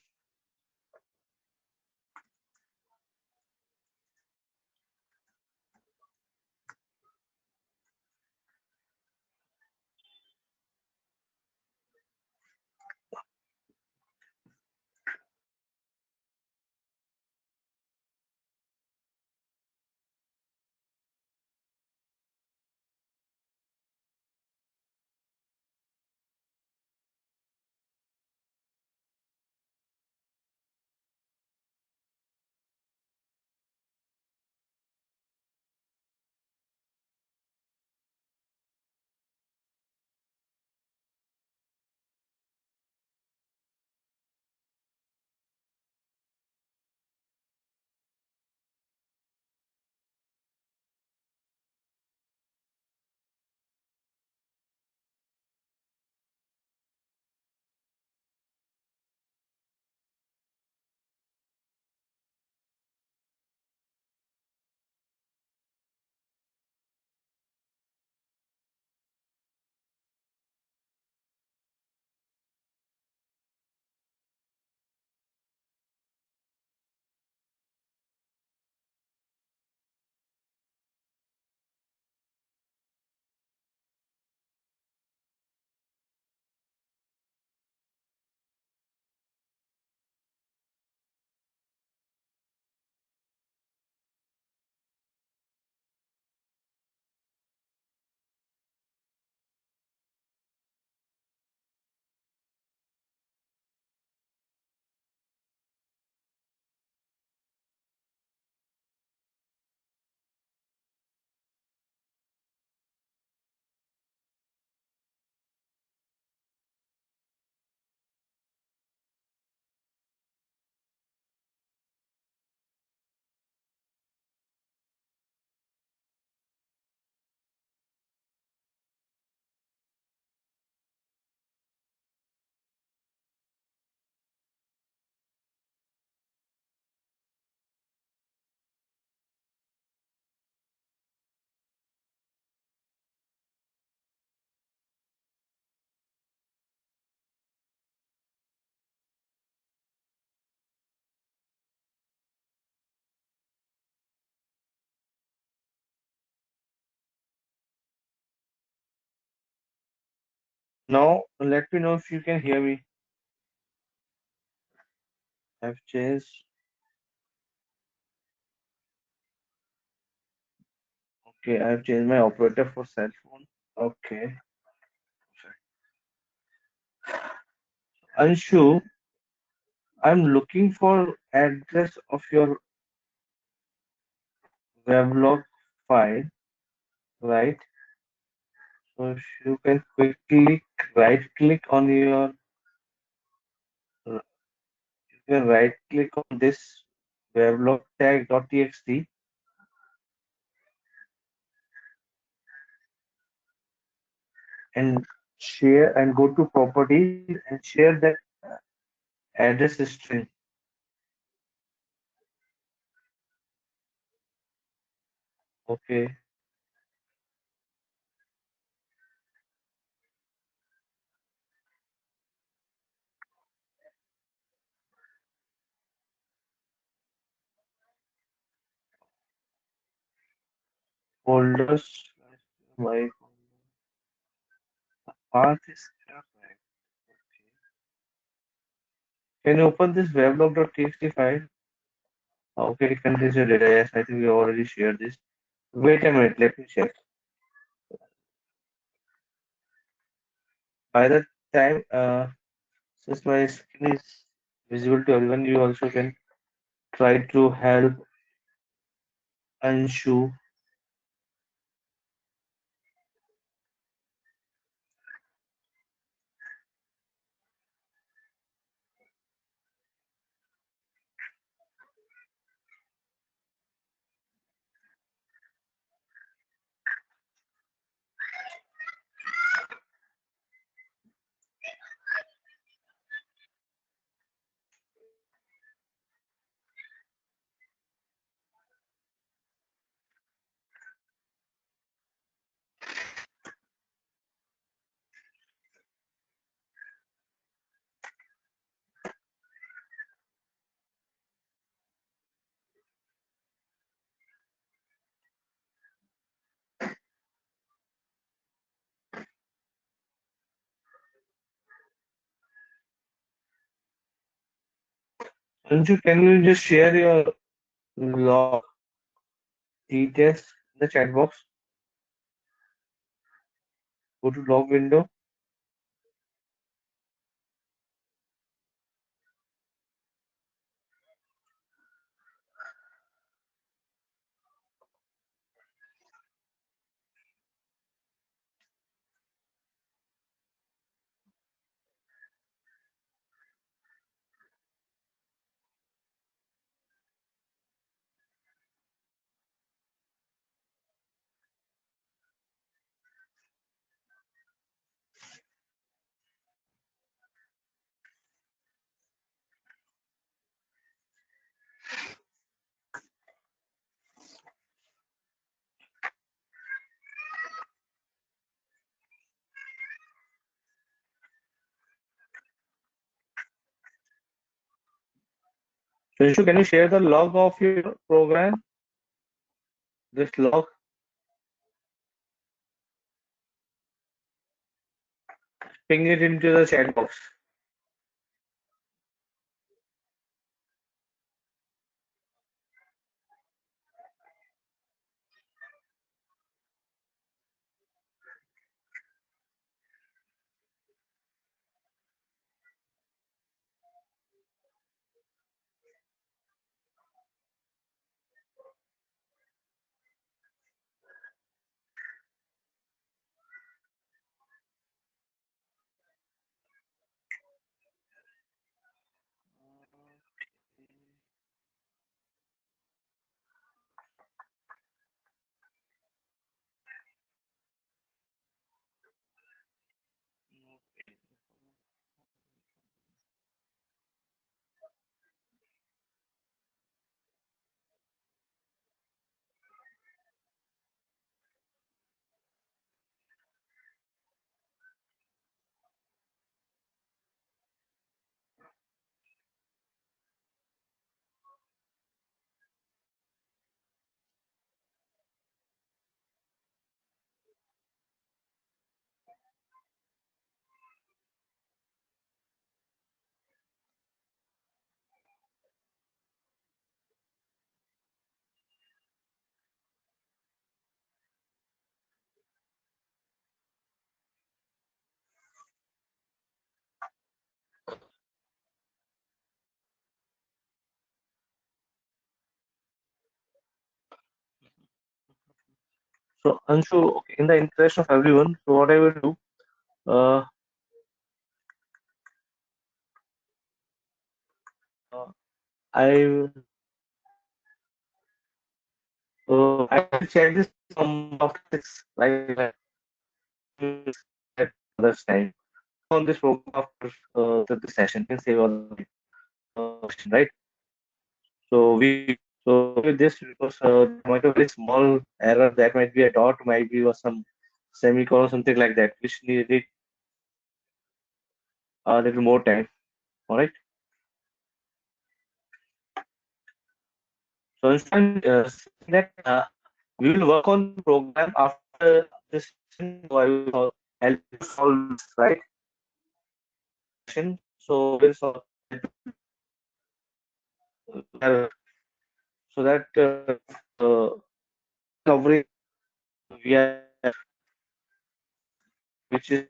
Now let me know if you can hear me. I've changed. Okay, I've changed my operator for cell phone. Okay. Anshu, I'm looking for address of your weblog file, right? So if you can quickly right click on your you can right click on this weblog tag.txt and share and go to properties and share that address string. Okay, folders. My path is correct. Okay. Can you open this weblog.txt file? Okay, it contains your data. Yes, I think we already shared this. Wait a minute, let me check. By the time, since my screen is visible to everyone, you also can try to help Anshu. Anshu, can you just share your log details in the chat box? Go to log window. So, Anshu, can you share the log of your program? This log, ping it into the chat box. So Anshu, okay, in the interest of everyone, so what I will do, uh, uh, I will, I will check this after 6, like at others time on this program after the session. You can save all the question, right? So with this, because there might be a very small error that might be a dot, might be or some semicolon, something like that, which needed a little more time. All right. So I'm saying that we will work on the program after this session. So I will help you solve this, right? Question. So we'll solve uh, so that covering we are which is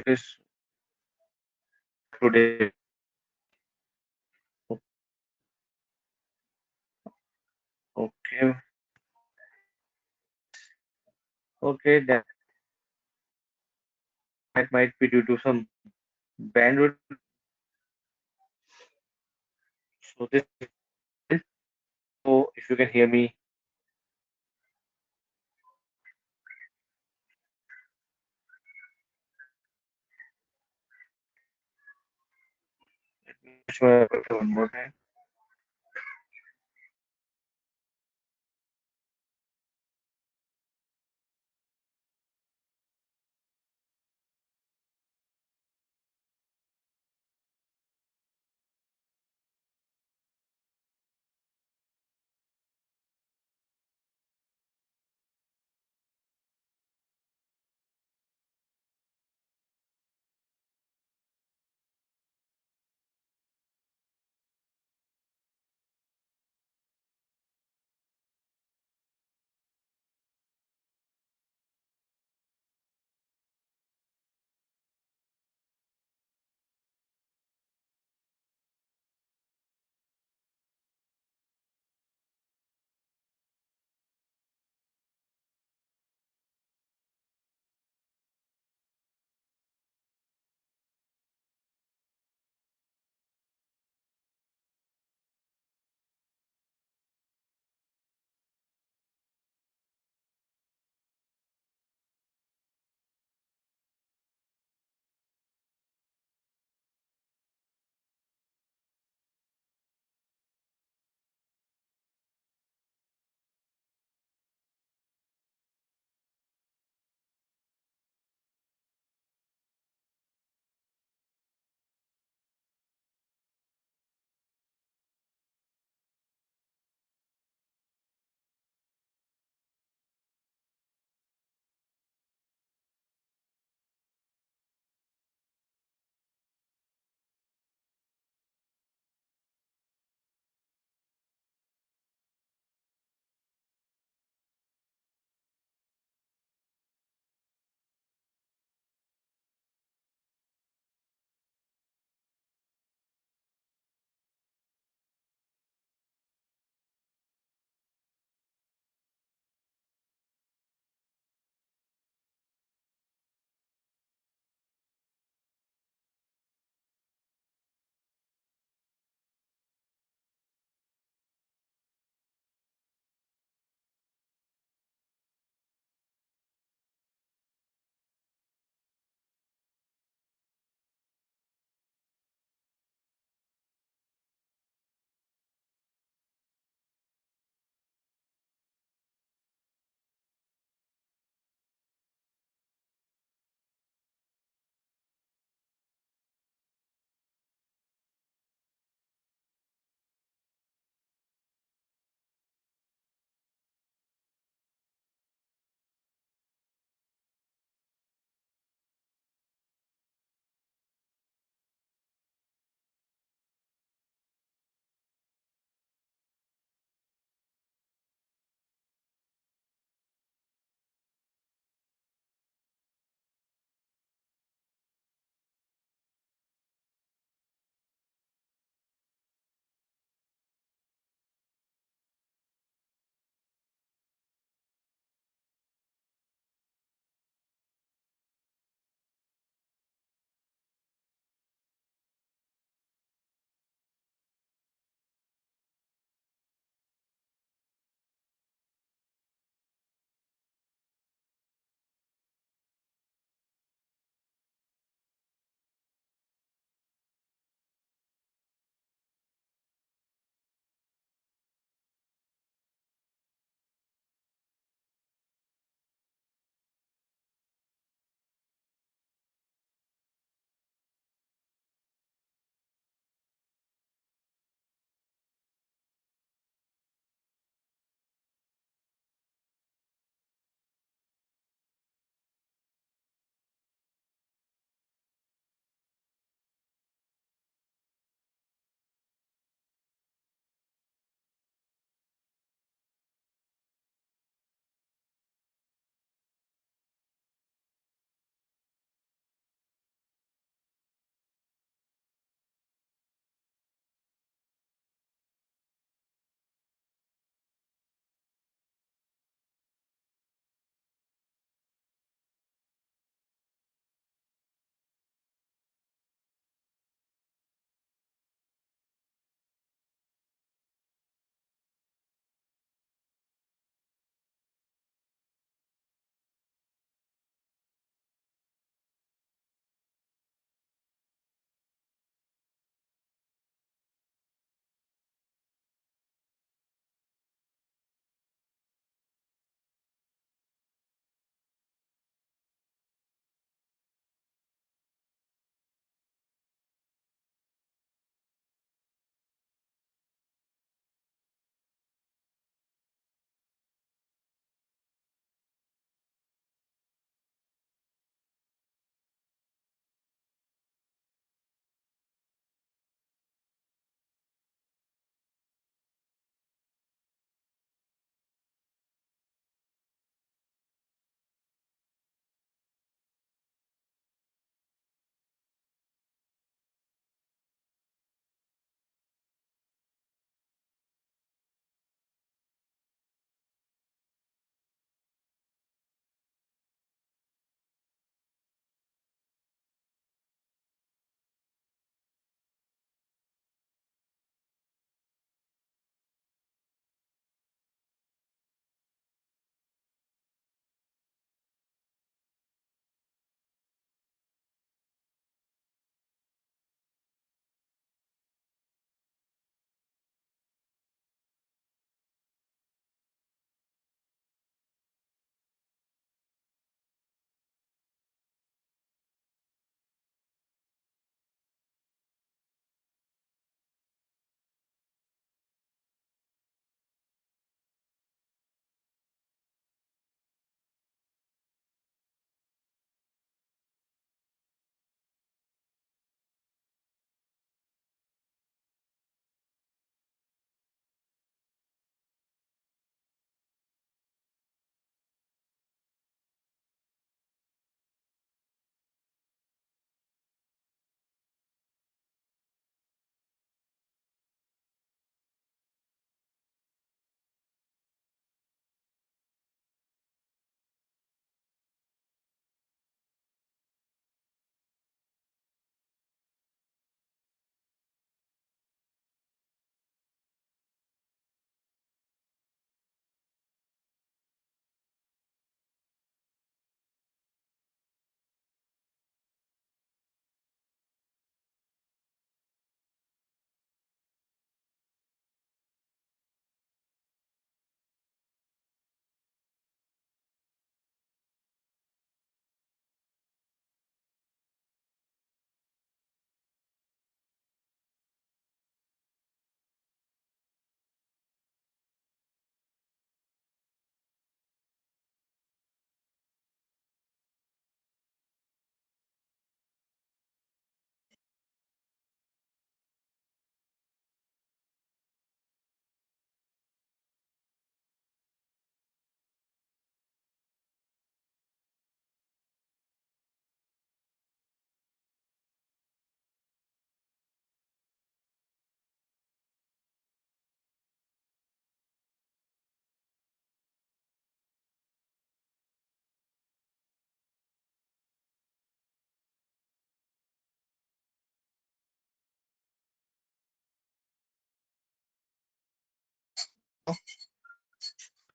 is today. Okay. Okay. That might be due to some bandwidth. So this. So if you can hear me, let me switch my one more time.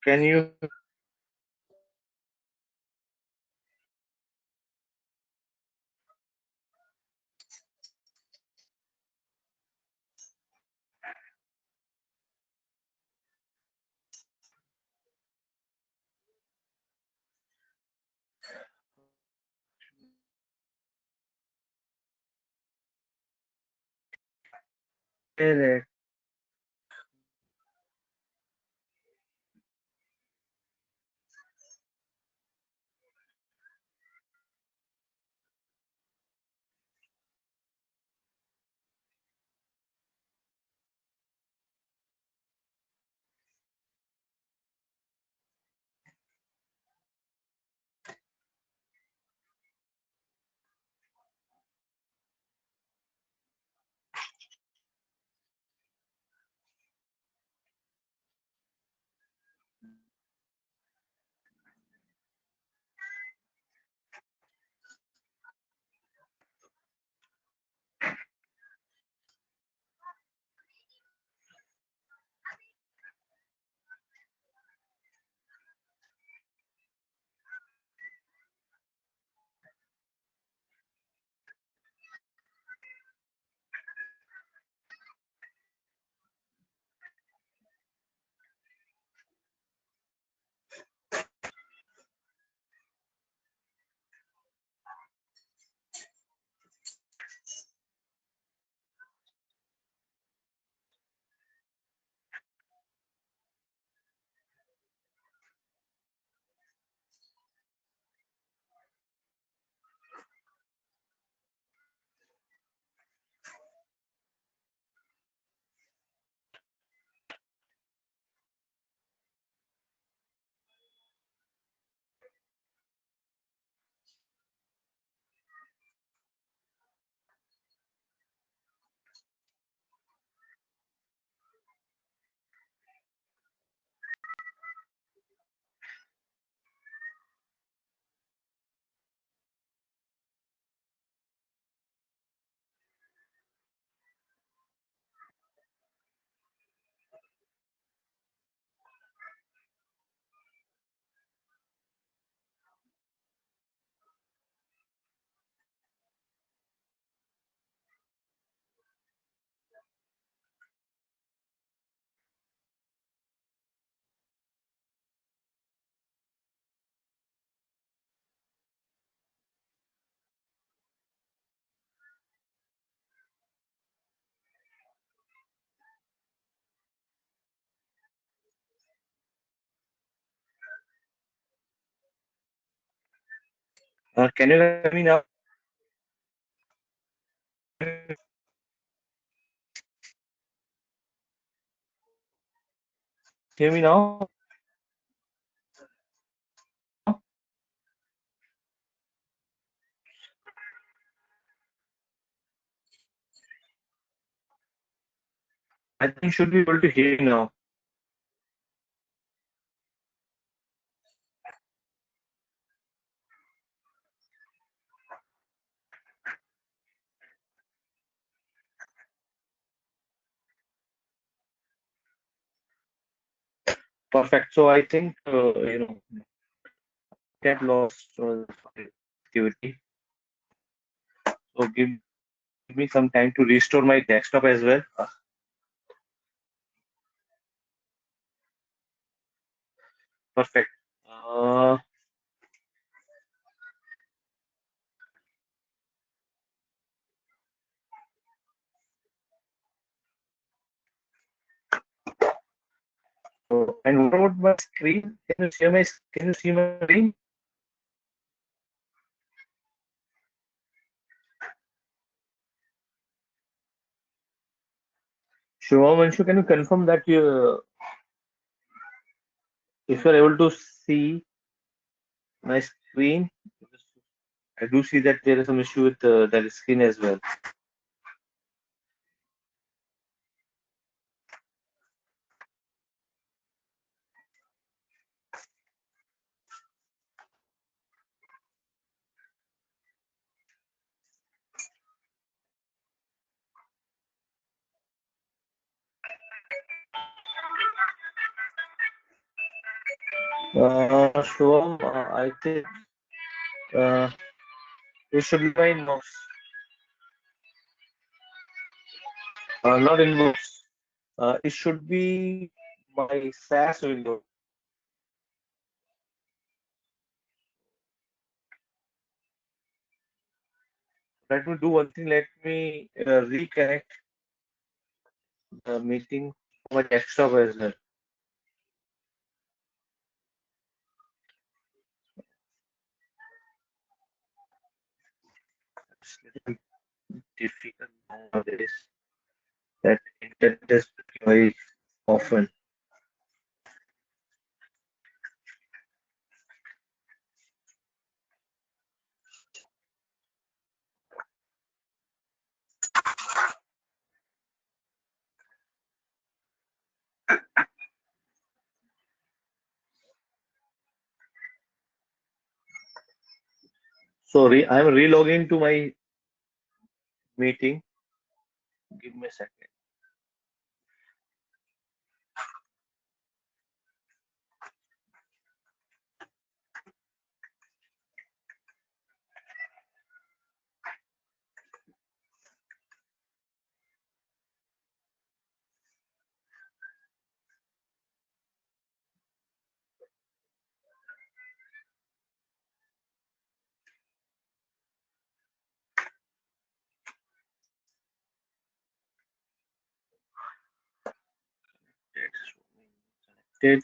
Can you hear it? Can you hear me now? Hear me now? I think you should be able to hear me now. Perfect. So I think that loss was activity. So give me some time to restore my desktop as well. Perfect. Uh, so, and what about my screen? Can you see my screen? Shivam Anshu, can you confirm that if you're able to see my screen? I do see that there is some issue with that screen as well. Shubham, I think uh, it should be my notes, not inbox. It should be my SAS window. Let me do one thing. Let me reconnect the meeting from my desktop as well. It's a little difficult nowadays. That internet is very often. Sorry, I'm relogging to my meeting. Give me a second. It's connected.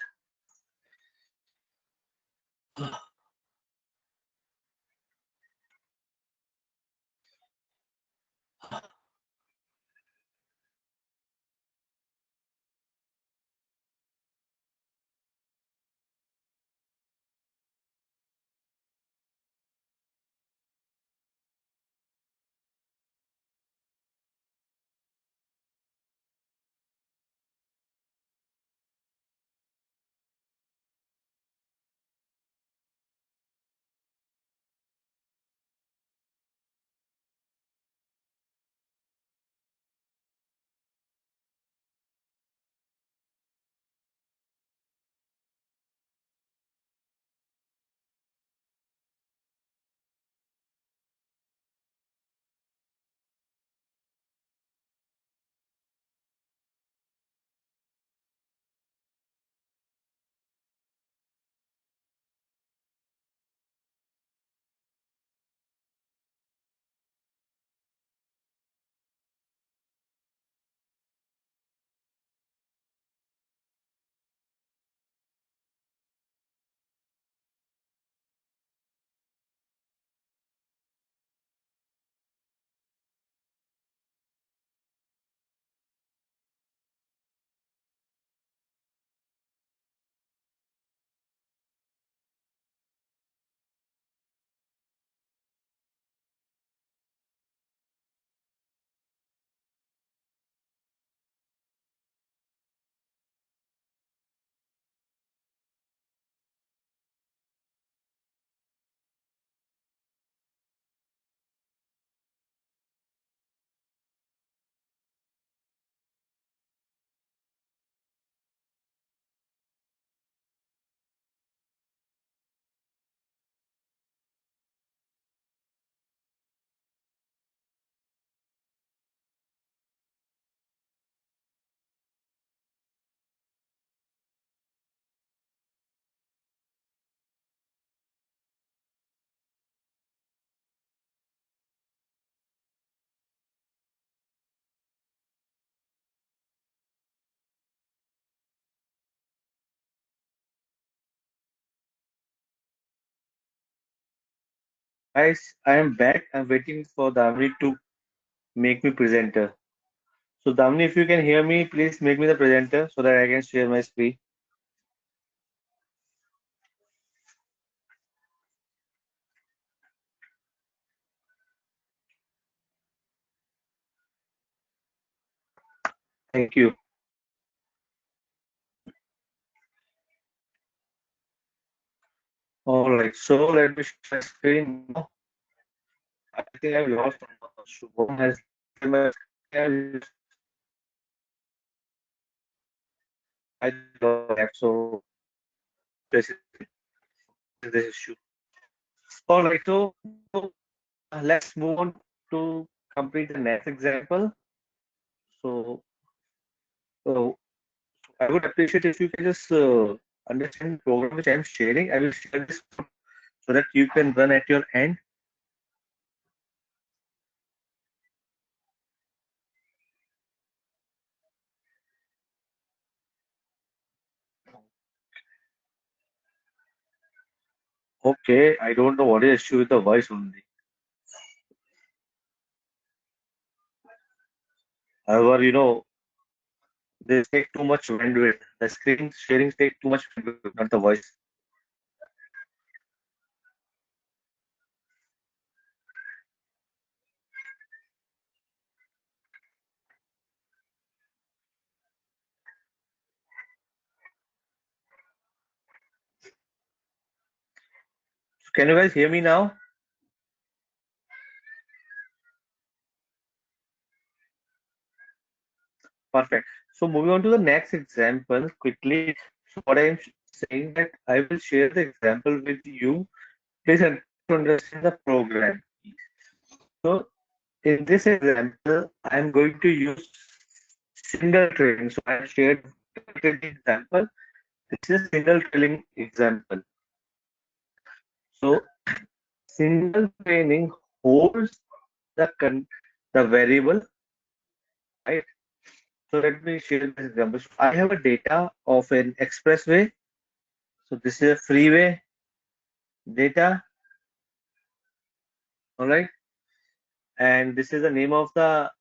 Guys, I am back. I'm waiting for Damni to make me presenter. So Damni, if you can hear me, please make me the presenter so that I can share my screen. Thank you. All right, so let me share my screen now. I think I've lost Shubham has shared my screen. I lost that, so basically. this issue. All right, so let's move on to complete the next example. So uh, I would appreciate if you can just understand the program which I'm sharing. I will share this code so that you can run at your end. Okay, I don't know what is the issue with the voice only. However, this take too much bandwidth. The screen sharing take too much bandwidth, not the voice. So can you guys hear me now? Perfect. So moving on to the next example quickly. So what I'm saying that I will share the example with you. Please try to understand the program. So in this example, I'm going to use single trailing. So I shared double trailing example. This is single trailing example. So single trailing holds the variable, right? So let me share this example. So I have a data of an expressway. So this is a freeway data, all right? And this is the name of the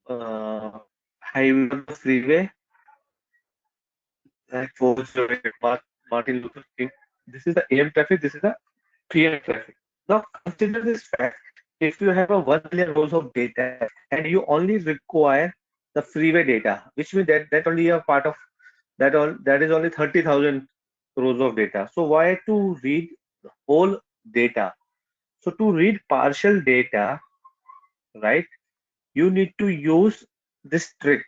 uh, highway of the freeway, like 408 Martin Luther King. This is the AM traffic. This is the PM traffic. Now consider this fact. If you have a 1 million rows of data and you only require the freeway data, which means that only a part of that is only 30,000 rows of data. So why to read the whole data? So to read partial data, right, you need to use this trick.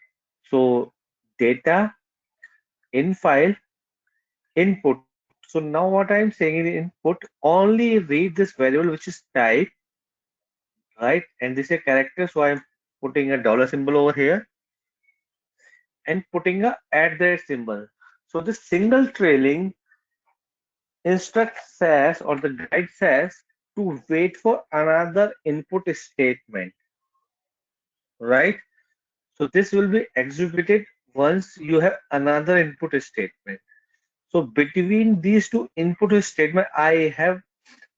So data in file input. So now what I'm saying in input, only read this variable which is type, right? And this is a character, so I'm putting a dollar symbol over here and putting a at the symbol. So this single trailing instructs SAS or the guide SAS to wait for another input statement, right? So this will be executed once you have another input statement. So between these two input statement, I have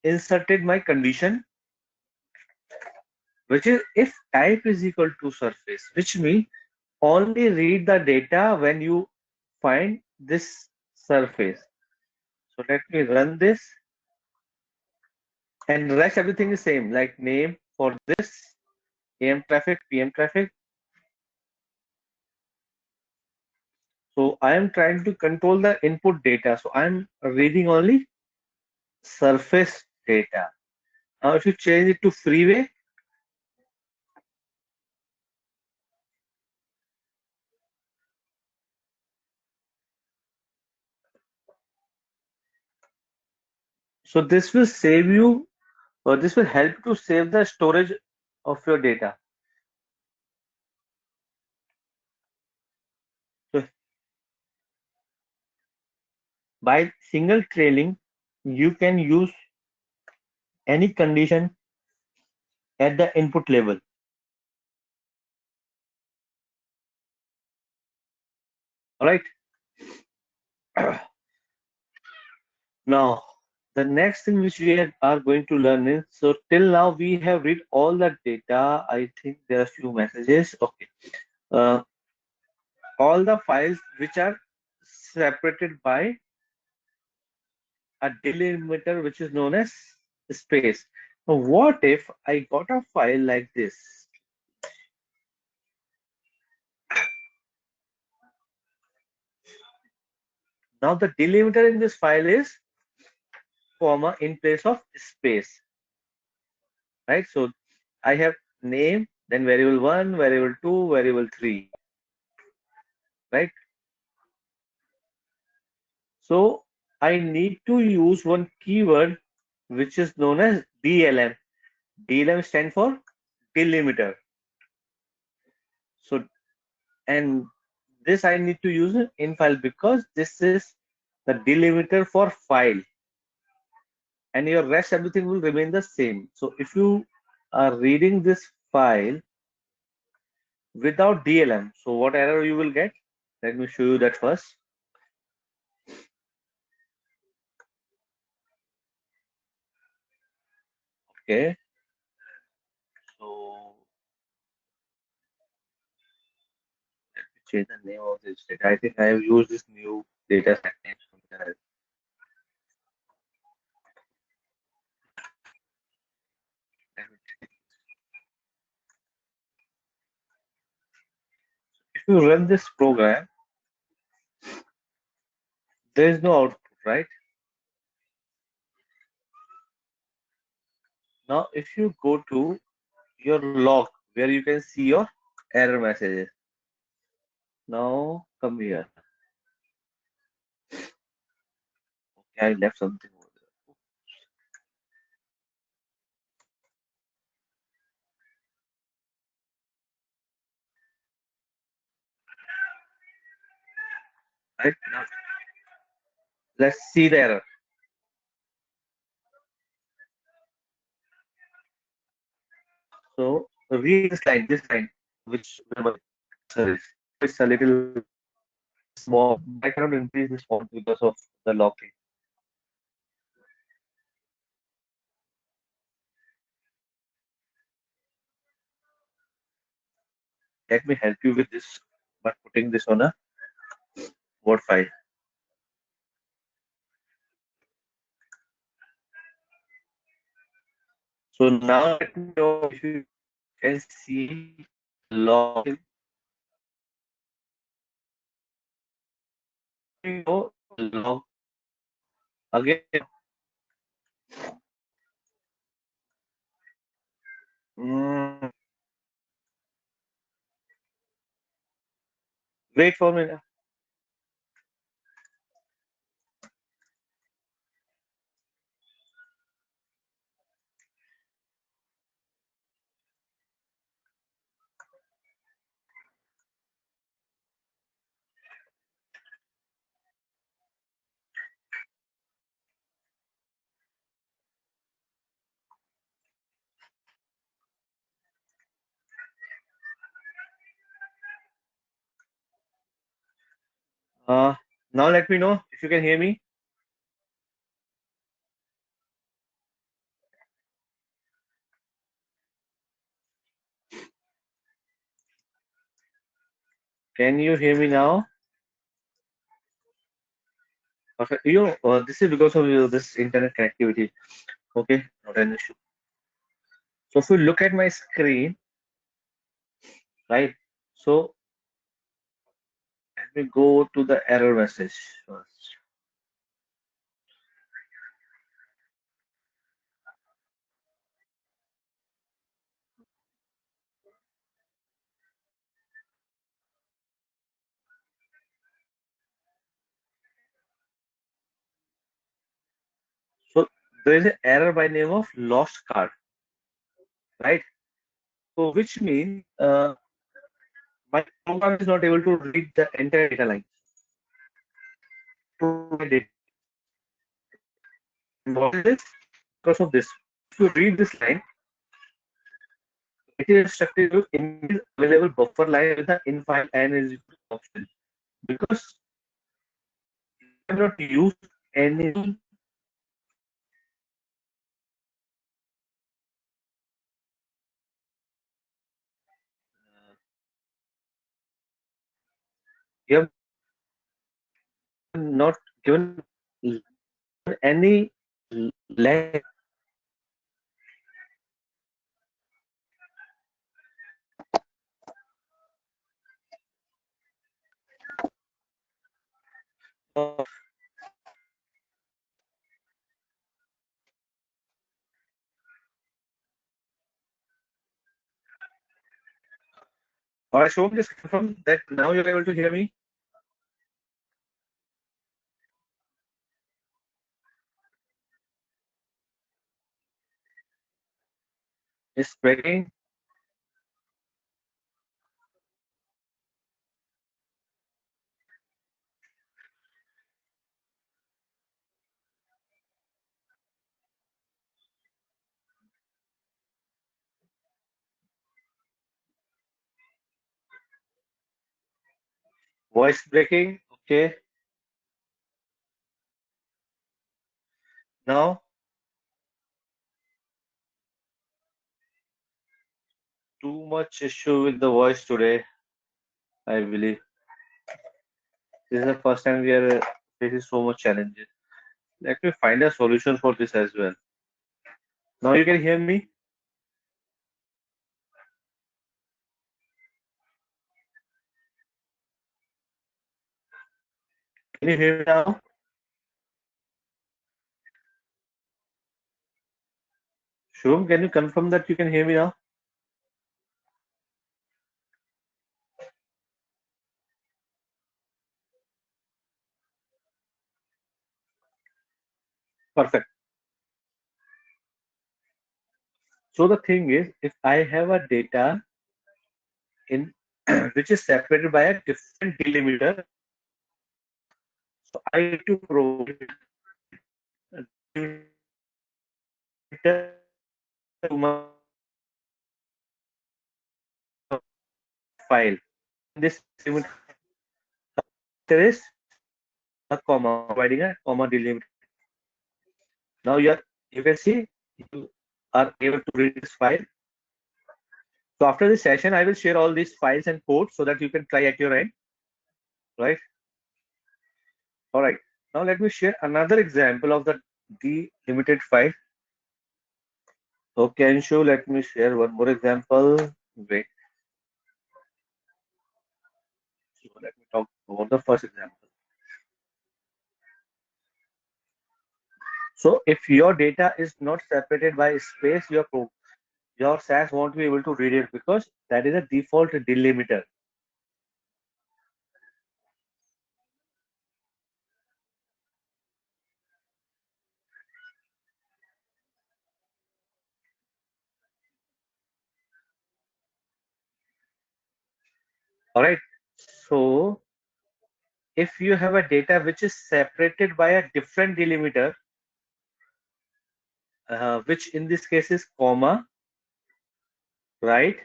inserted my condition, which is if type is equal to surface, which means only read the data when you find this surface. So let me run this, and rest everything is same, like name for this AM traffic, PM traffic. So I am trying to control the input data. So I'm reading only surface data. Now if you change it to freeway, so this will save you, or this will help to save the storage of your data. So by single trailing, you can use any condition at the input level. All right. Now, the next thing which we are going to learn is, so till now we have read all the data. I think there are few messages. Okay. Uh, all the files which are separated by a delimiter which is known as space. Now, what if I got a file like this? Now the delimiter in this file is comma in place of space, right? So I have name, then variable 1, variable 2, variable 3, right? So I need to use one keyword which is known as DLM. DLM stands for delimiter. So, and this I need to use in file because this is the delimiter for file, and your rest everything will remain the same. So if you are reading this file without DLM, so what error you will get? Let me show you that first. Okay, so change the name of this data. I think I have used this new data set name somewhere. If you run this program, there is no output, right? Now, if you go to your log where you can see your error messages, now come here. Okay, I left something over there. Right now, let's see the error. So read this line, which answer is. It's a little small. I cannot increase this font because of the locking. Let me help you with this by putting this on a Word file. So now let me know if you can see login. You know, log again. Mm, wait for me. Uh, Now let me know if you can hear me. Can you hear me now? Okay. This is because of this internet connectivity. Okay, not an issue. So if you look at my screen, right? So let me go to the error message first. So there is an error by name of lost card, right? So which means my program is not able to read the entire data line. Provide it. And what is this? Because of this. If you read this line, it is instructed to increase available buffer line with the in file and is equal to option. Because you have not used any you have not given any line. Or Shom, just confirm that now you're able to hear me. It's breaking. Voice breaking. Okay. Now, too much issue with the voice today, I believe. This is the first time we are facing so much challenges. Let me find a solution for this as well. Now you can hear me? Can you hear me now? Shubham, can you confirm that you can hear me now? Perfect. So the thing is, if I have a data in which is separated by a different delimiter, so I need to provide a delimiter to my file. This delimiter is a comma, providing a comma delimiter. Now you can see you are able to read this file. So after this session, I will share all these files and codes so that you can try at your end, right? All right. Now let me share another example of the delimited file. Okay, Anshu, let me share one more example. Wait, so let me talk about the first example. So if your data is not separated by space, your SAS won't be able to read it because that is a default delimiter. All right. So if you have a data which is separated by a different delimiter, which in this case is comma, right?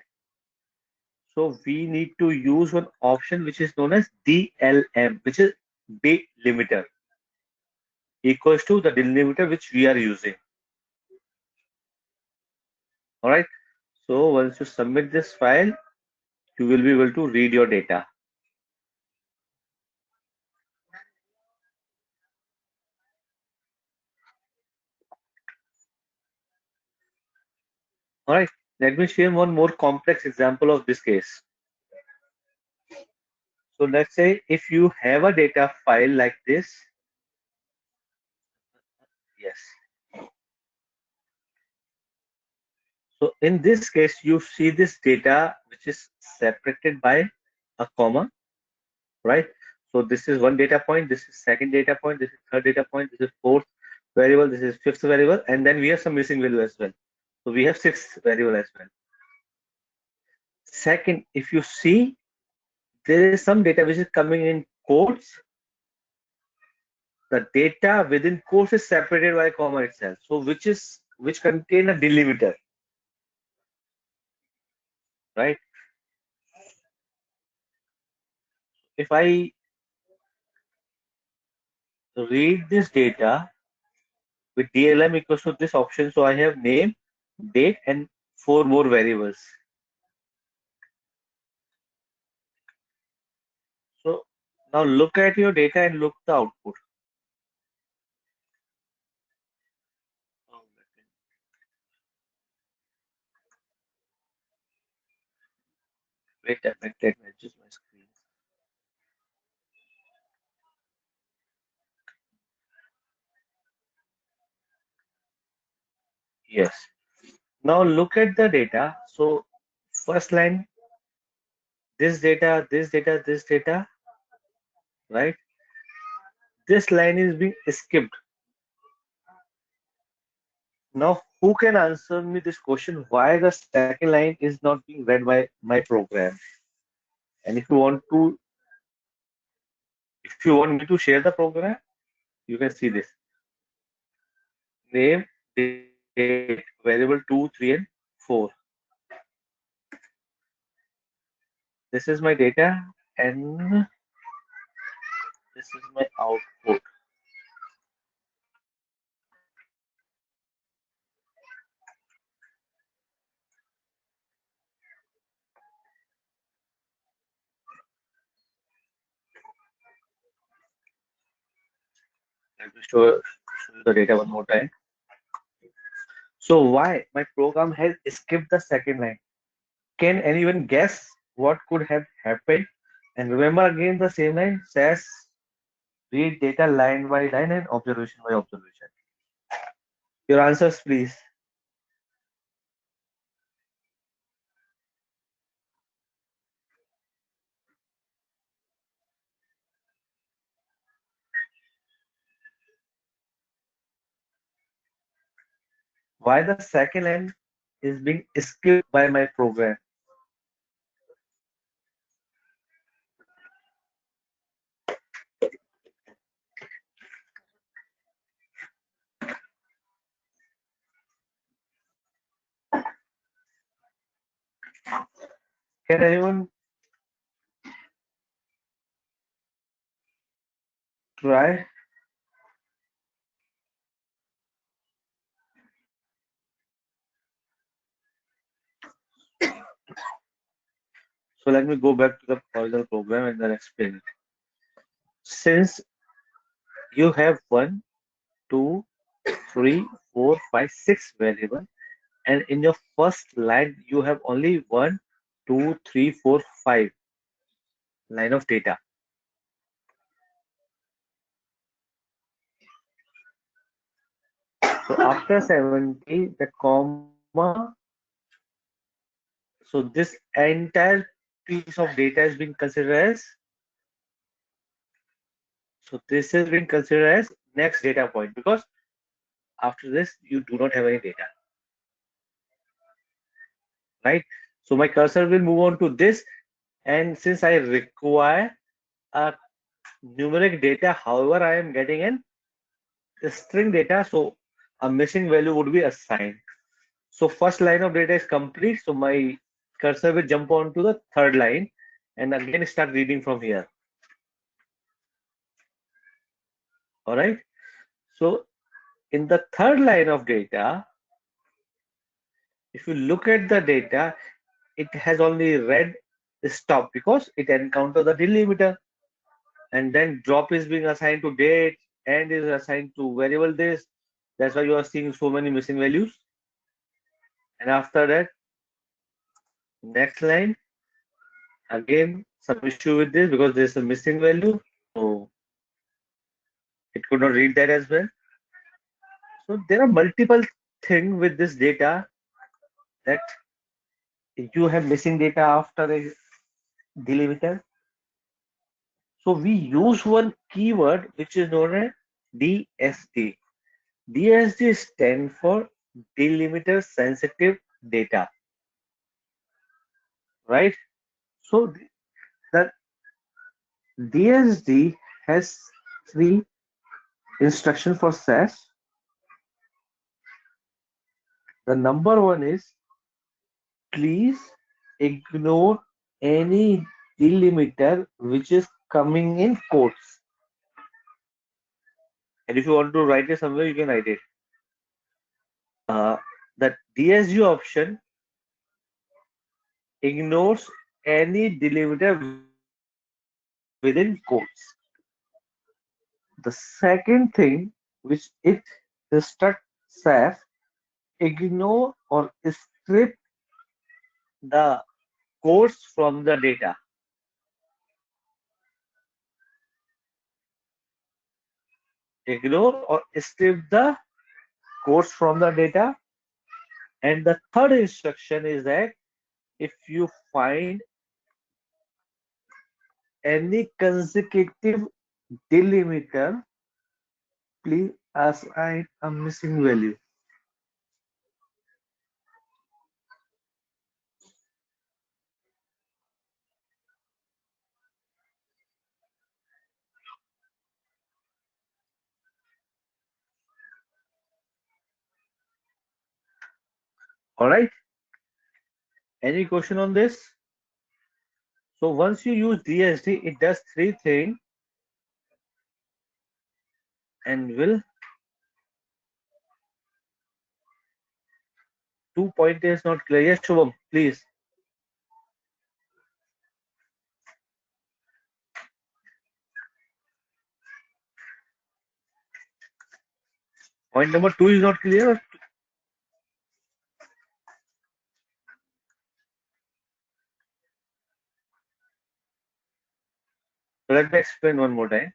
So we need to use one option which is known as DLM, which is delimiter, equals to the delimiter which we are using. All right. So once you submit this file, you will be able to read your data. All right. Let me share one more complex example of this case. So let's say if you have a data file like this, yes. So in this case, you see this data which is separated by a comma, right? So this is one data point, this is second data point, this is third data point, this is fourth variable, this is fifth variable, and then we have some missing value as well. So we have sixth variable as well. Second, if you see, there is some data which is coming in quotes. The data within quotes is separated by a comma itself. So which contain a delimiter, right? If I read this data with DLM equals to this option, so I have name, date, and four more variables. So now look at your data and look the output. Oh, wait a minute, let me adjust my screen. Yes. Now look at the data. So first line, this data, this data, this data, right? This line is being skipped. Now who can answer me this question? Why the second line is not being read by my program? And if you want me to share the program, you can see this name, date, variable 2, 3, and 4. This is my data, and this is my output. Let me show you the data one more time. So why my program has skipped the second line? Can anyone guess what could have happened? And remember again the same line, says read data line by line and observation by observation. Your answers, please. Why the second line is being skipped by my program? Can anyone try? So let me go back to the original program and then explain it. Since you have 1, 2, 3, 4, 5, 6 variable, and in your first line you have only 1, 2, 3, 4, 5 line of data. So after 70, the comma, so this entire piece of data is being considered as, so this is being considered as next data point because after this you do not have any data, right? So my cursor will move on to this, and since I require a numeric data, however I am getting an string data, so a missing value would be assigned. So first line of data is complete, so my cursor will jump on to the third line and again start reading from here. All right. So in the third line of data, if you look at the data, it has only read stop because it encountered the delimiter, and then drop is being assigned to date and is assigned to variable this. That's why you are seeing so many missing values. And after that, next line, again some issue with this because there's a missing value, so it could not read that as well. So there are multiple things with this data that you have missing data after a delimiter. So we use one keyword which is known as DSD. DSD stands for delimiter sensitive data, right? So the DSD has three instructions for SAS. The number one is please ignore any delimiter which is coming in quotes. And if you want to write it somewhere, you can write it. The DSG option ignores any delimiter within quotes. The second thing which it instructs SAS, ignore or strip the quotes from the data. Ignore or strip the quotes from the data. And the third instruction is that if you find any consecutive delimiter, please assign a missing value. All right. Any question on this? So once you use DSD, it does three things and will 2 point is not clear. Yes, Shubham, please. Point number two is not clear. So let me explain one more time.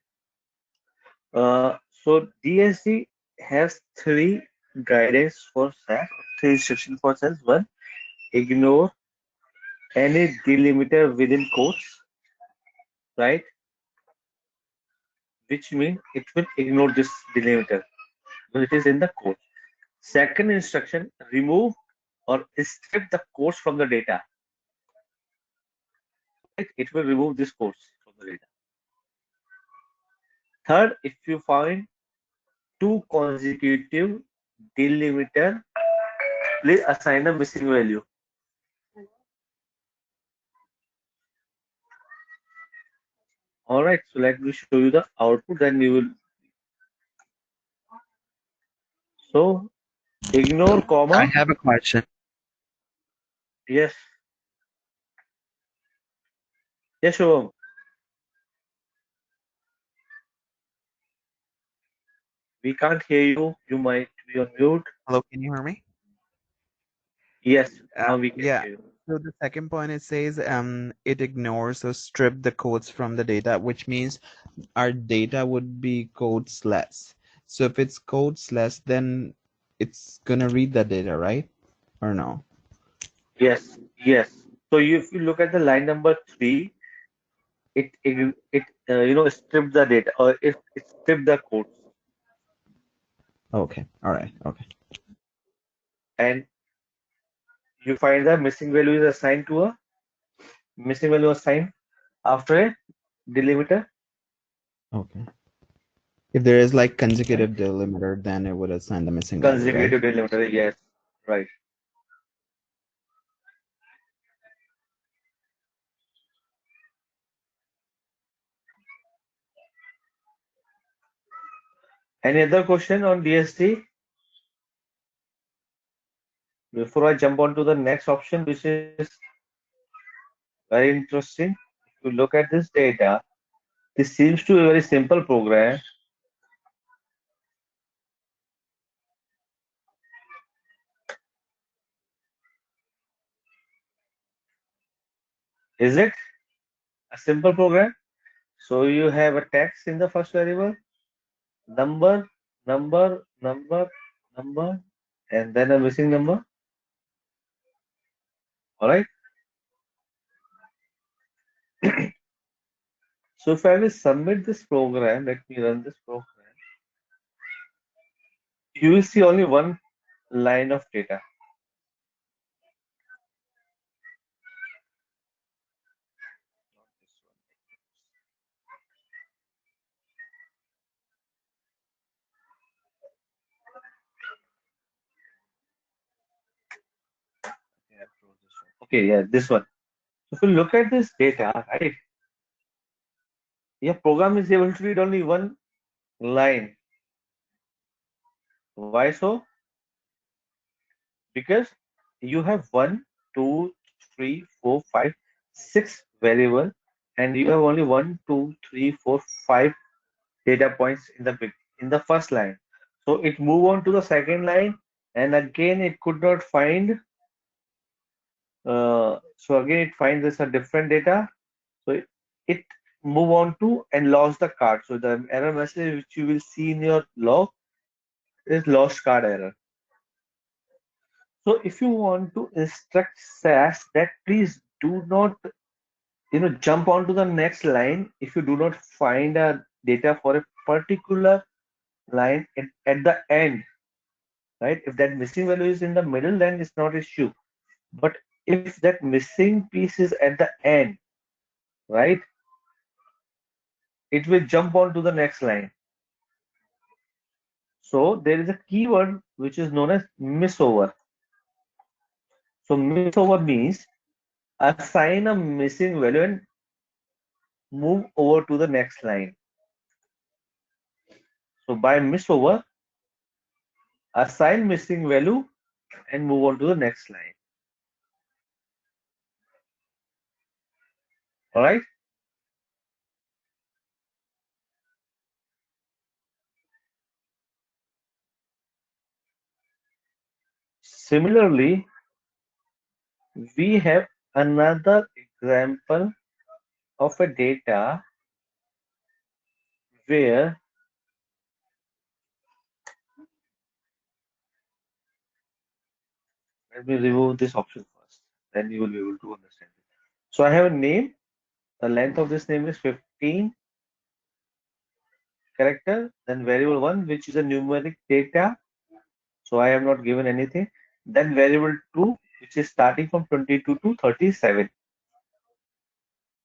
So DSD has three guidance for SAS, three instructions for SAS. One, ignore any delimiter within quotes, right? Which means it will ignore this delimiter when it is in the quote. Second instruction, remove or strip the quotes from the data. Right? It will remove this quotes from the data. Third, if you find two consecutive delimiter, please assign a missing value. All right, so let me show you the output, then you will. So ignore I comma. have a question. Yes, yes, Shubham. We can't hear you. You might be on mute. Hello, can you hear me? Yes, now we can Yeah. hear you. So the second point, it says it ignores or strip the codes from the data, which means our data would be codesless. So if it's codesless, then it's gonna read the data, right? Or no? Yes, yes. So if you look at the line number three, it stripped the data or it stripped the codes Okay. All right. Okay. and you find the missing value is assigned to a missing value assigned after a delimiter, Okay. If there is like right? consecutive delimiter, then it would assign the missing value, right? Consecutive delimiter, yes, right. Any other question on DST before I jump on to the next option, which is very interesting. If you look at this data, this seems to be a very simple program. Is it a simple program? So you have a text in the first variable, number, number, and then a missing number. All right. So if I will submit this program, let me run this program. You will see only one line of data. Okay, yeah, this one. So if you look at this data, right, your program is able to read only one line. Why so? Because you have one, two, three, four, five, six variable, and you have only one, two, three, four, five data points in the first line. So it move on to the second line, and again it could not find. So again it finds this a different data. So it move on to and lost the card. So the error message which you will see in your log is lost card error. So if you want to instruct SAS that please do not jump onto the next line if you do not find a data for a particular line at the end, right? If that missing value is in the middle, then it's not issue. But if that missing piece is at the end, right, it will jump on to the next line. So there is a keyword which is known as missover. So miss over means assign a missing value and move over to the next line. So by miss over, assign missing value and move on to the next line. All right. Similarly, we have another example of a data where, let me remove this option first, then you will be able to understand it. So I have a name. The length of this name is 15 character. Then variable one, which is a numeric data. So I have not given anything. Then variable two, which is starting from 22 to 37.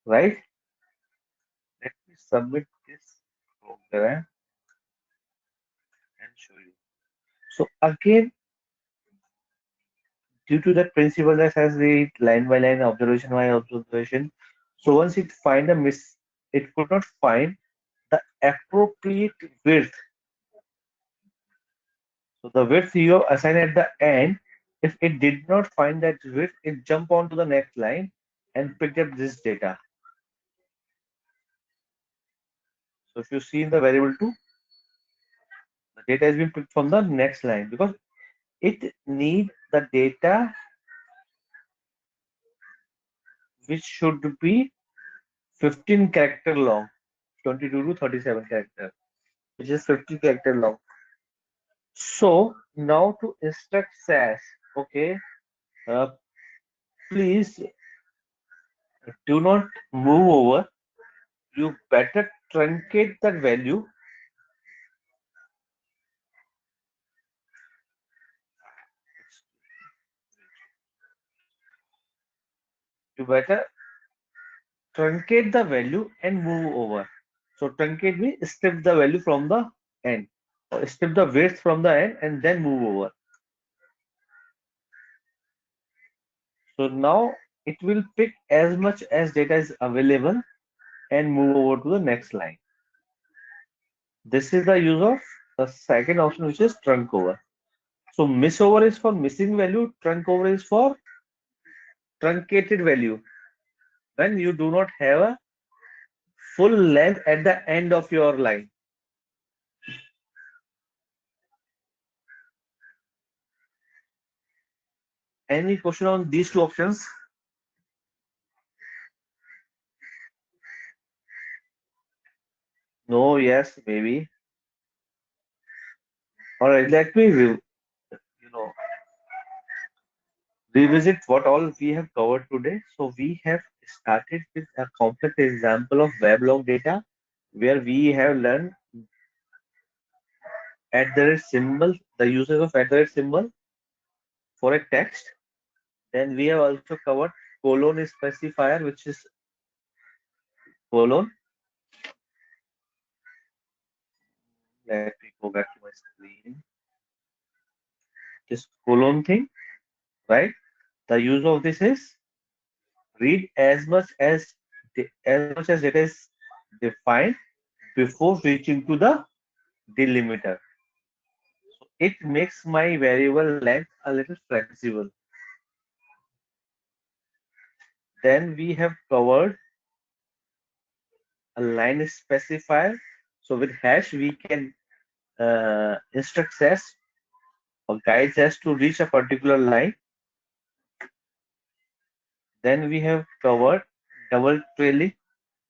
Right? Let me submit this program and show you. So again, due to that principle that has the line by line, observation by observation. So once it find a miss, it could not find the appropriate width. So the width you assign at the end, if it did not find that width, it jump on to the next line and picked up this data. So if you see in the variable 2, the data has been picked from the next line because it need the data which should be 15 character long, 22 to 37 character, which is 50 character long. So now to instruct SAS, okay, uh, please do not move over. You better truncate that value. You better truncate the value and move over. So truncate means strip the value from the end, or strip the width from the end and then move over. So now it will pick as much as data is available and move over to the next line. This is the use of the second option, which is trunk over. So miss over is for missing value, trunk over is for truncated value. When you do not have a full length at the end of your line. Any question on these two options? No, yes, maybe. All right, let me know revisit what all we have covered today. So we have started with a complex example of weblog data where we have learned at the symbol, the usage of at the symbol for a text. Then we have also covered colon specifier, which is colon. Let me go back to my screen. This colon thing, right? The use of this is read as much as data is defined before reaching to the delimiter. So it makes my variable length a little flexible. Then we have covered a line specifier. So with hash we can instruct SAS or guide SAS to reach a particular line. Then we have covered double trailing,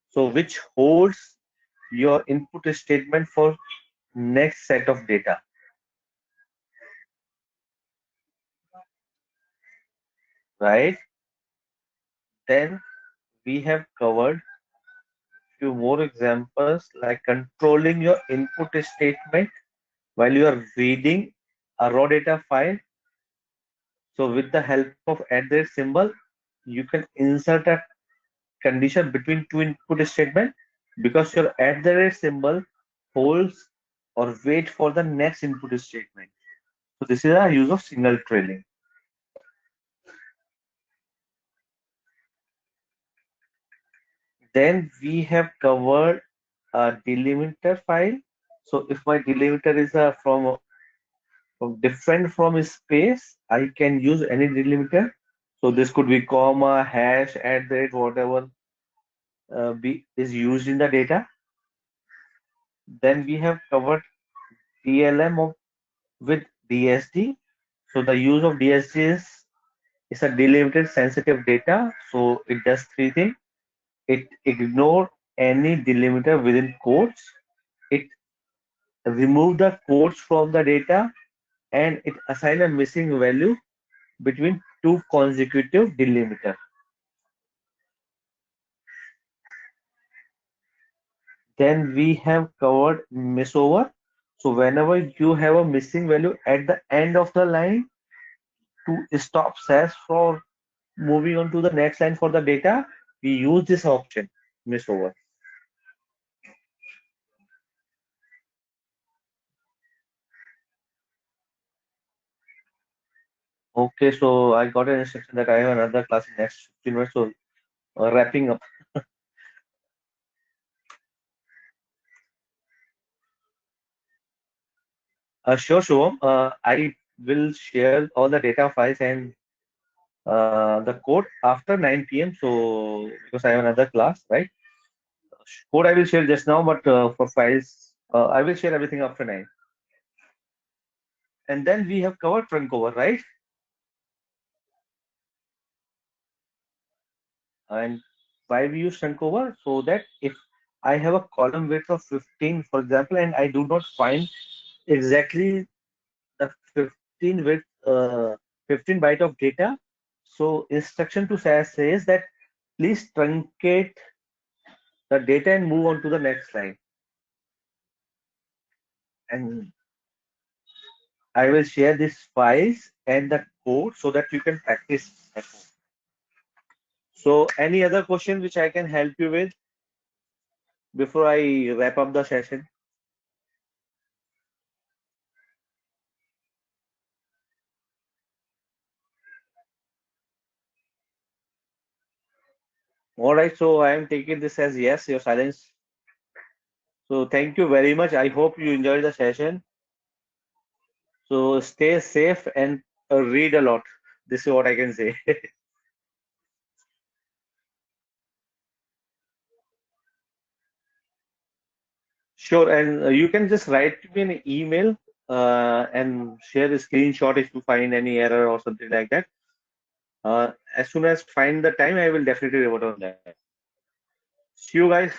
so which holds your input statement for next set of data, right? Then we have covered few more examples like controlling your input statement while you are reading a raw data file. So with the help of symbol, you can insert a condition between two input statement because your symbol holds or wait for the next input statement. So this is a use of signal trailing. Then we have covered a delimiter file. So if my delimiter is from different from space, I can use any delimiter. So this could be comma, hash, at the rate, whatever is used in the data. Then we have covered DLM with DSD. So the use of DSD is a delimited sensitive data. So it does three things. It ignores any delimiter within quotes. It removes the quotes from the data, and it assigns a missing value between two consecutive delimiter. Then we have covered missover. So whenever you have a missing value at the end of the line, to stop SAS for moving on to the next line for the data, we use this option, missover. Okay, so I got an instruction that I have another class in next 15 minutes. So wrapping up. Sure, Shubham. I will share all the data files and the code after 9 p.m. So because I have another class, right? Code I will share just now, but for files, I will share everything after 9. And then we have covered trunk over, right? And why we use trunk over? So that if I have a column width of 15, for example, and I do not find exactly the 15 width, 15 byte of data. So instruction to SAS says that please truncate the data and move on to the next line. And I will share these files and the code so that you can practice at home. So any other question which I can help you with before I wrap up the session? All right, so I am taking this as yes, your silence. So thank you very much. I hope you enjoyed the session. So stay safe and read a lot. This is what I can say. Sure, and you can just write me an email and share a screenshot if you find any error or something like that. As soon as find the time, I will definitely revert on that. See you guys.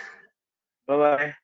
Bye bye.